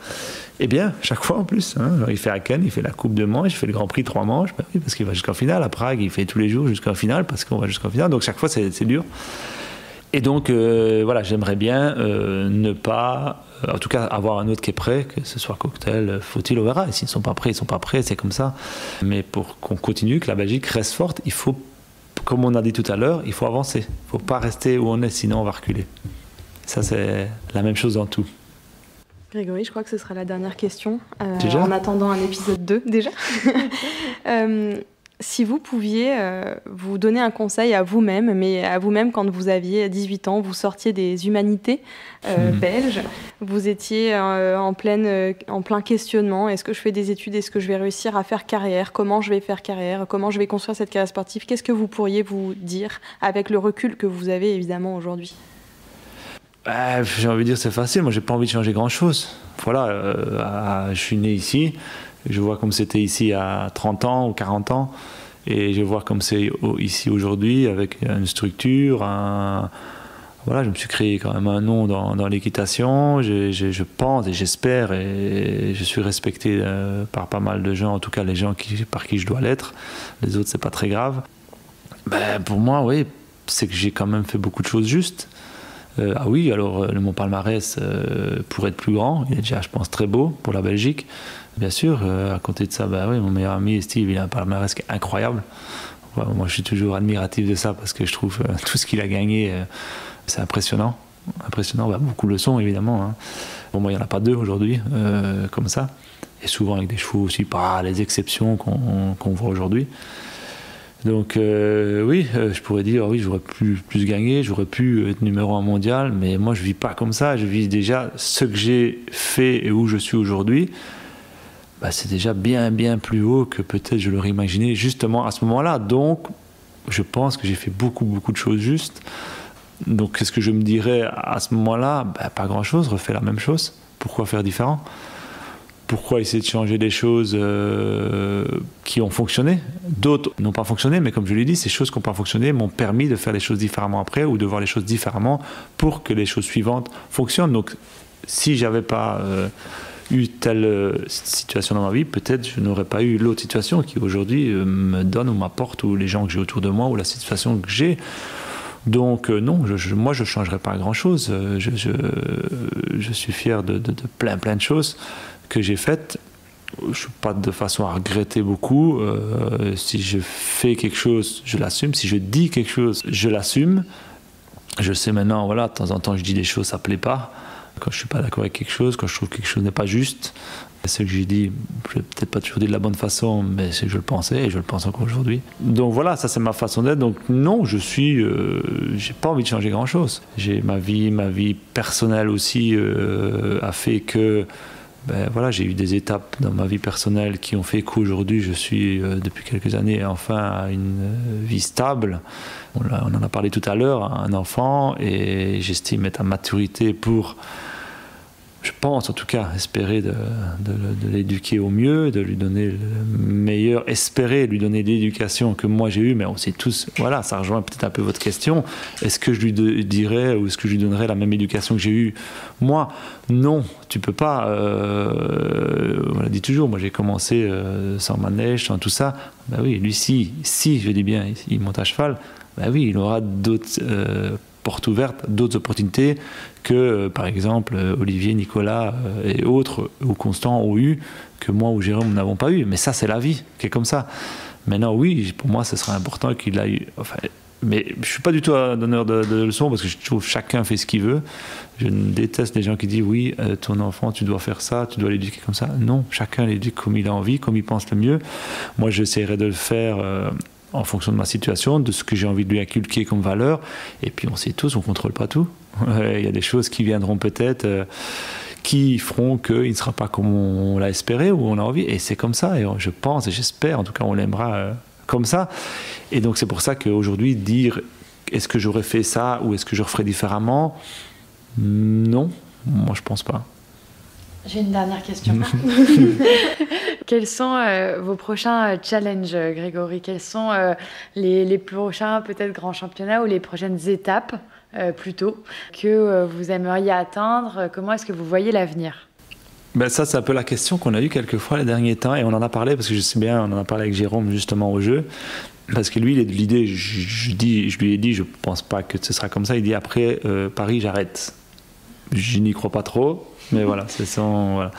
Et bien, chaque fois en plus, hein, il fait Aken, il fait la Coupe de Manche, il fait le Grand Prix 3 manches, oui, parce qu'il va jusqu'en finale. À Prague, il fait tous les jours jusqu'en finale, parce qu'on va jusqu'en finale, donc chaque fois c'est dur. Et donc, voilà, j'aimerais bien ne pas, en tout cas, avoir un autre qui est prêt, que ce soit Cocktail, Faut-il, on verra. Et s'ils ne sont pas prêts, ils ne sont pas prêts, c'est comme ça. Mais pour qu'on continue, que la Belgique reste forte, il faut, comme on a dit tout à l'heure, il faut avancer. Il ne faut pas rester où on est, sinon on va reculer. Ça, c'est la même chose dans tout. Grégory, je crois que ce sera la dernière question. Déjà ? En attendant un épisode 2, déjà. Si vous pouviez vous donner un conseil à vous-même, mais à vous-même quand vous aviez 18 ans, vous sortiez des humanités belges, vous étiez en plein questionnement, est-ce que je fais des études, est-ce que je vais réussir à faire carrière, comment je vais faire carrière, comment je vais construire cette carrière sportive, qu'est-ce que vous pourriez vous dire avec le recul que vous avez évidemment aujourd'hui ? J'ai envie de dire c'est facile, moi j'ai pas envie de changer grand-chose. Voilà, je suis né ici. Je vois comme c'était ici à 30 ans ou 40 ans, et je vois comme c'est ici aujourd'hui, avec une structure, voilà, je me suis créé quand même un nom dans l'équitation, je pense et j'espère, et je suis respecté par pas mal de gens, en tout cas les gens par qui je dois l'être, les autres c'est pas très grave. Pour moi, oui, c'est que j'ai quand même fait beaucoup de choses justes. Ah oui, alors mon palmarès pourrait être plus grand, il est déjà, je pense, très beau pour la Belgique. Bien sûr, à côté de ça, oui, mon meilleur ami Steve, il a un palmarès incroyable. Moi, je suis toujours admiratif de ça parce que je trouve tout ce qu'il a gagné, c'est impressionnant. Impressionnant, beaucoup le sont évidemment. Hein. Bon, moi, il n'y en a pas deux aujourd'hui, comme ça. Et souvent avec des chevaux aussi, pas les exceptions qu'on voit aujourd'hui. Donc oui, je pourrais dire oui, j'aurais pu plus gagner, j'aurais pu être numéro 1 mondial, mais moi je vis pas comme ça. Je vis déjà ce que j'ai fait et où je suis aujourd'hui. C'est déjà bien plus haut que peut-être je l'aurais imaginé justement à ce moment-là. Donc je pense que j'ai fait beaucoup de choses justes. Donc qu'est-ce que je me dirais à ce moment-là? Pas grand-chose, refais la même chose. Pourquoi faire différent? Pourquoi essayer de changer des choses qui ont fonctionné? D'autres n'ont pas fonctionné, mais comme je l'ai dit, ces choses qui n'ont pas fonctionné m'ont permis de faire les choses différemment après ou de voir les choses différemment pour que les choses suivantes fonctionnent. Donc, si je n'avais pas eu telle situation dans ma vie, peut-être je n'aurais pas eu l'autre situation qui aujourd'hui me donne ou m'apporte, ou les gens que j'ai autour de moi, ou la situation que j'ai. Donc non, moi je ne changerai pas grand-chose. Je suis fier de plein de choses que j'ai faites. Je ne suis pas de façon à regretter beaucoup. Si je fais quelque chose, je l'assume. Si je dis quelque chose, je l'assume. Je sais maintenant, voilà, de temps en temps je dis des choses, ça ne plaît pas. Quand je ne suis pas d'accord avec quelque chose, quand je trouve que quelque chose n'est pas juste, ce que j'ai dit, je l'ai peut-être pas toujours dit de la bonne façon, mais c'est que je le pensais et je le pense encore aujourd'hui. Donc voilà, ça c'est ma façon d'être. Donc non, j'ai pas envie de changer grand-chose. J'ai ma vie personnelle aussi a fait que voilà, j'ai eu des étapes dans ma vie personnelle qui ont fait qu'aujourd'hui je suis depuis quelques années enfin à une vie stable. On en a parlé tout à l'heure, un enfant, et j'estime être à maturité pour, je pense en tout cas, espérer de l'éduquer au mieux, de lui donner le meilleur, espérer lui donner l'éducation que moi j'ai eue, mais on sait tous, voilà, ça rejoint peut-être un peu votre question, est-ce que je lui dirais ou est-ce que je lui donnerais la même éducation que j'ai eue moi? Non, tu peux pas, on l'a dit toujours, moi j'ai commencé sans manège, sans tout ça, oui, lui si je dis bien, il monte à cheval, oui, il aura d'autres portes ouvertes, d'autres opportunités que, par exemple, Olivier, Nicolas et autres, ou Constant ont eu, que moi ou Jérôme n'avons pas eu. Mais ça, c'est la vie qui est comme ça. Maintenant, oui, pour moi, ce serait important qu'il aille... mais je ne suis pas du tout un donneur de leçons, parce que je trouve que chacun fait ce qu'il veut. Je déteste les gens qui disent, oui, ton enfant, tu dois faire ça, tu dois l'éduquer comme ça. Non, chacun l'éduque comme il a envie, comme il pense le mieux. Moi, j'essaierai de le faire... en fonction de ma situation, de ce que j'ai envie de lui inculquer comme valeur. Et puis on sait tous, on ne contrôle pas tout. Il y a des choses qui viendront peut-être, qui feront qu'il ne sera pas comme on l'a espéré ou on a envie. Et c'est comme ça, et je pense et j'espère, en tout cas on l'aimera comme ça. Et donc c'est pour ça qu'aujourd'hui, dire est-ce que j'aurais fait ça ou est-ce que je referais différemment? Non, moi je ne pense pas. J'ai une dernière question. Quels sont vos prochains challenges, Grégory? Quels sont les prochains peut-être grands championnats ou les prochaines étapes plutôt que vous aimeriez atteindre? Comment est-ce que vous voyez l'avenir? Ça, c'est un peu la question qu'on a eue quelques fois les derniers temps, et on en a parlé, parce que je sais bien, on en a parlé avec Jérôme justement au jeu, parce que lui, il est de l'idée, je lui ai dit, je ne pense pas que ce sera comme ça, il dit après Paris, j'arrête. Je n'y crois pas trop. Mais voilà, c'est son... Voilà.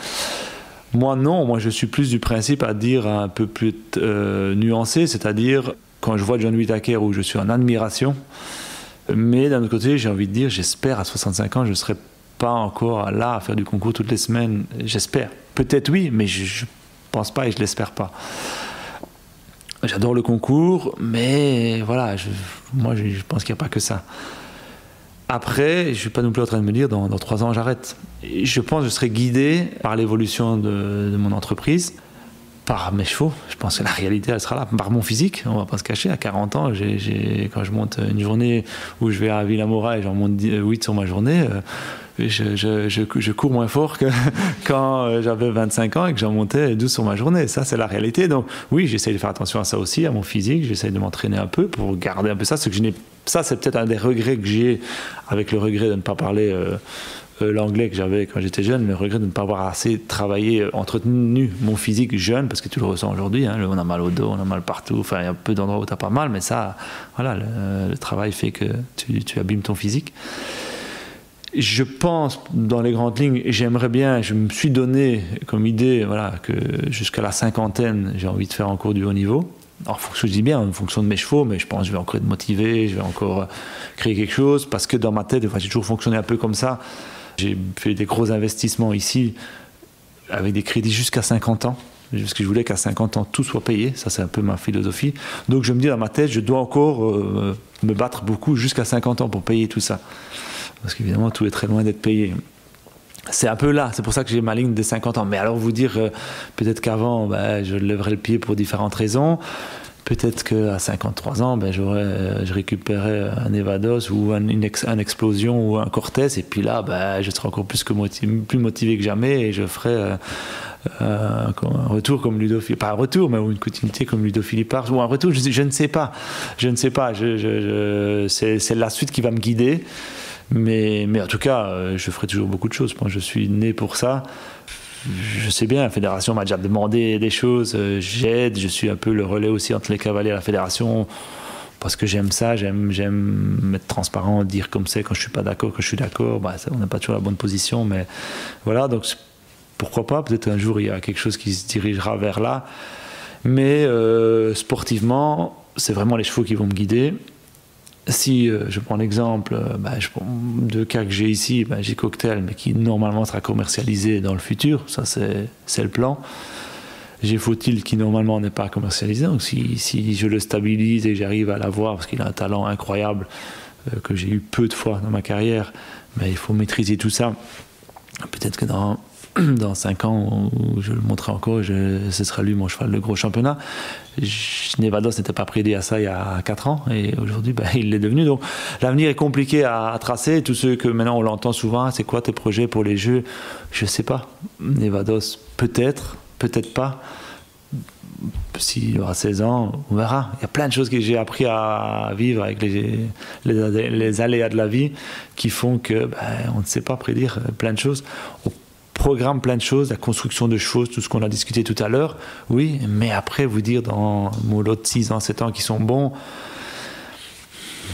Moi, non. Moi, je suis plus du principe à dire un peu plus nuancé, c'est-à-dire quand je vois John Whittaker où je suis en admiration, mais d'un autre côté, j'ai envie de dire, j'espère à 65 ans, je ne serai pas encore là à faire du concours toutes les semaines. J'espère. Peut-être oui, mais je ne pense pas et je ne l'espère pas. J'adore le concours, mais voilà, moi, je pense qu'il n'y a pas que ça. Après, je ne suis pas non plus en train de me dire dans 3 ans j'arrête. Je pense que je serai guidé par l'évolution de mon entreprise, par mes chevaux. Je pense que la réalité elle sera là, par mon physique. On ne va pas se cacher, à 40 ans, quand je monte une journée où je vais à Villamoura et j'en monte 8 sur ma journée, je cours moins fort que quand j'avais 25 ans et que j'en montais 12 sur ma journée. Ça, c'est la réalité. Donc oui, j'essaie de faire attention à ça aussi, à mon physique. J'essaie de m'entraîner un peu pour garder un peu ça. Ça, c'est peut-être un des regrets que j'ai, avec le regret de ne pas parler l'anglais que j'avais quand j'étais jeune, le regret de ne pas avoir assez travaillé, entretenu mon physique jeune, parce que tu le ressens aujourd'hui, hein, on a mal au dos, on a mal partout, enfin il y a peu d'endroits où tu n'as pas mal, mais ça, voilà, le travail fait que tu abîmes ton physique. Je pense, dans les grandes lignes, j'aimerais bien, je me suis donné comme idée, voilà, que jusqu'à la cinquantaine, j'ai envie de faire encore du haut niveau. En fonction, je dis bien, en fonction de mes chevaux, mais je pense que je vais encore être motivé, je vais encore créer quelque chose, parce que dans ma tête, enfin, j'ai toujours fonctionné un peu comme ça. J'ai fait des gros investissements ici, avec des crédits jusqu'à 50 ans. Parce que je voulais qu'à 50 ans, tout soit payé. Ça, c'est un peu ma philosophie. Donc, je me dis dans ma tête, je dois encore me battre beaucoup jusqu'à 50 ans pour payer tout ça. Parce qu'évidemment, tout est très loin d'être payé. C'est un peu là, c'est pour ça que j'ai ma ligne des 50 ans. Mais alors vous dire, peut-être qu'avant, je lèverais le pied pour différentes raisons. Peut-être qu'à 53 ans, je récupérais un Nevados ou un Explosion ou un Cortez. Et puis là, je serais encore plus motivé que jamais et je ferais un retour comme Ludo Philippard. Pas un retour, mais une continuité comme Ludo Philippard. Ou un retour, je ne sais pas. Je ne sais pas. C'est la suite qui va me guider. Mais en tout cas, je ferai toujours beaucoup de choses. Moi, je suis né pour ça. Je sais bien, la fédération m'a déjà demandé des choses. J'aide, je suis un peu le relais aussi entre les cavaliers et la fédération. Parce que j'aime ça, j'aime être transparent, dire comme c'est quand je ne suis pas d'accord, quand je suis d'accord. On n'a pas toujours la bonne position, mais voilà. Donc pourquoi pas, peut-être un jour il y a quelque chose qui se dirigera vers là. Mais sportivement, c'est vraiment les chevaux qui vont me guider. Si je prends l'exemple de cas que j'ai ici, j'ai Cocktail, mais qui normalement sera commercialisé dans le futur, ça c'est le plan. J'ai Faut-il qui normalement n'est pas commercialisé, donc si je le stabilise et que j'arrive à l'avoir, parce qu'il a un talent incroyable que j'ai eu peu de fois dans ma carrière, il faut maîtriser tout ça. Peut-être que dans 5 ans, où je le montrerai encore, ce sera lui mon cheval de gros championnat. Nevados n'était pas prédit à ça il y a 4 ans, et aujourd'hui, il l'est devenu. Donc l'avenir est compliqué à tracer. Tous ceux que maintenant on l'entend souvent, c'est quoi tes projets pour les Jeux? Je ne sais pas. Nevados, peut-être pas. S'il aura 16 ans, on verra. Il y a plein de choses que j'ai appris à vivre avec les aléas de la vie qui font que on ne sait pas prédire plein de choses. On programme plein de choses, la construction de chevaux, tout ce qu'on a discuté tout à l'heure, oui, mais après vous dire dans mon lot de 6 ans, 7 ans qui sont bons,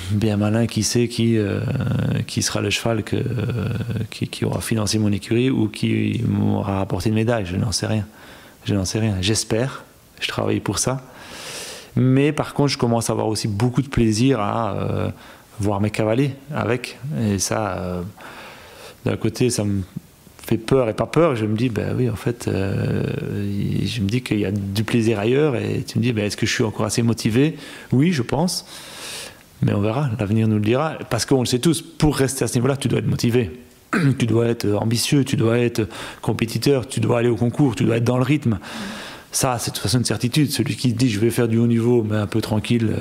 bien malin qui sait qui sera le cheval qui aura financé mon écurie ou qui m'aura apporté une médaille, je n'en sais rien. J'espère, je travaille pour ça. Mais par contre, je commence à avoir aussi beaucoup de plaisir à voir mes cavaliers avec. Et ça, d'un côté, ça me fait peur et pas peur. Je me dis, oui, en fait, je me dis qu'il y a du plaisir ailleurs. Et tu me dis, est-ce que je suis encore assez motivé? Oui, je pense. Mais on verra, l'avenir nous le dira. Parce qu'on le sait tous, pour rester à ce niveau-là, tu dois être motivé. Tu dois être ambitieux, tu dois être compétiteur, tu dois aller au concours, tu dois être dans le rythme. Ça, c'est de toute façon une certitude. Celui qui dit je vais faire du haut niveau, mais un peu tranquille,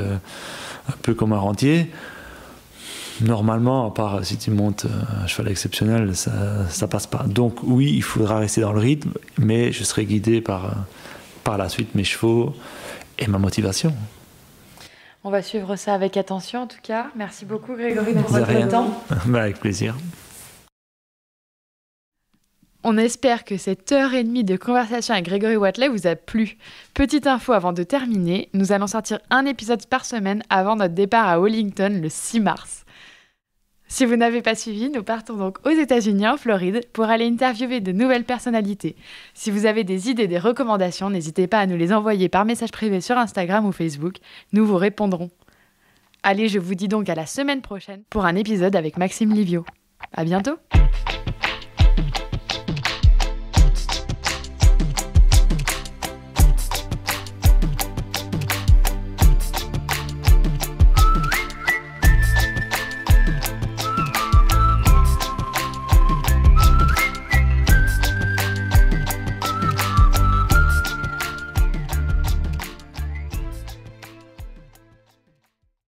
un peu comme un rentier, normalement, à part si tu montes un cheval exceptionnel, ça passe pas. Donc oui, il faudra rester dans le rythme, mais je serai guidé par la suite mes chevaux et ma motivation. On va suivre ça avec attention en tout cas. Merci beaucoup Grégory pour votre temps. Avec plaisir. On espère que cette 1h30 de conversation avec Grégory Wathelet vous a plu. Petite info avant de terminer, nous allons sortir un épisode par semaine avant notre départ à Wellington le 6 mars. Si vous n'avez pas suivi, nous partons donc aux États-Unis, en Floride, pour aller interviewer de nouvelles personnalités. Si vous avez des idées, des recommandations, n'hésitez pas à nous les envoyer par message privé sur Instagram ou Facebook. Nous vous répondrons. Allez, je vous dis donc à la semaine prochaine pour un épisode avec Maxime Livio. À bientôt!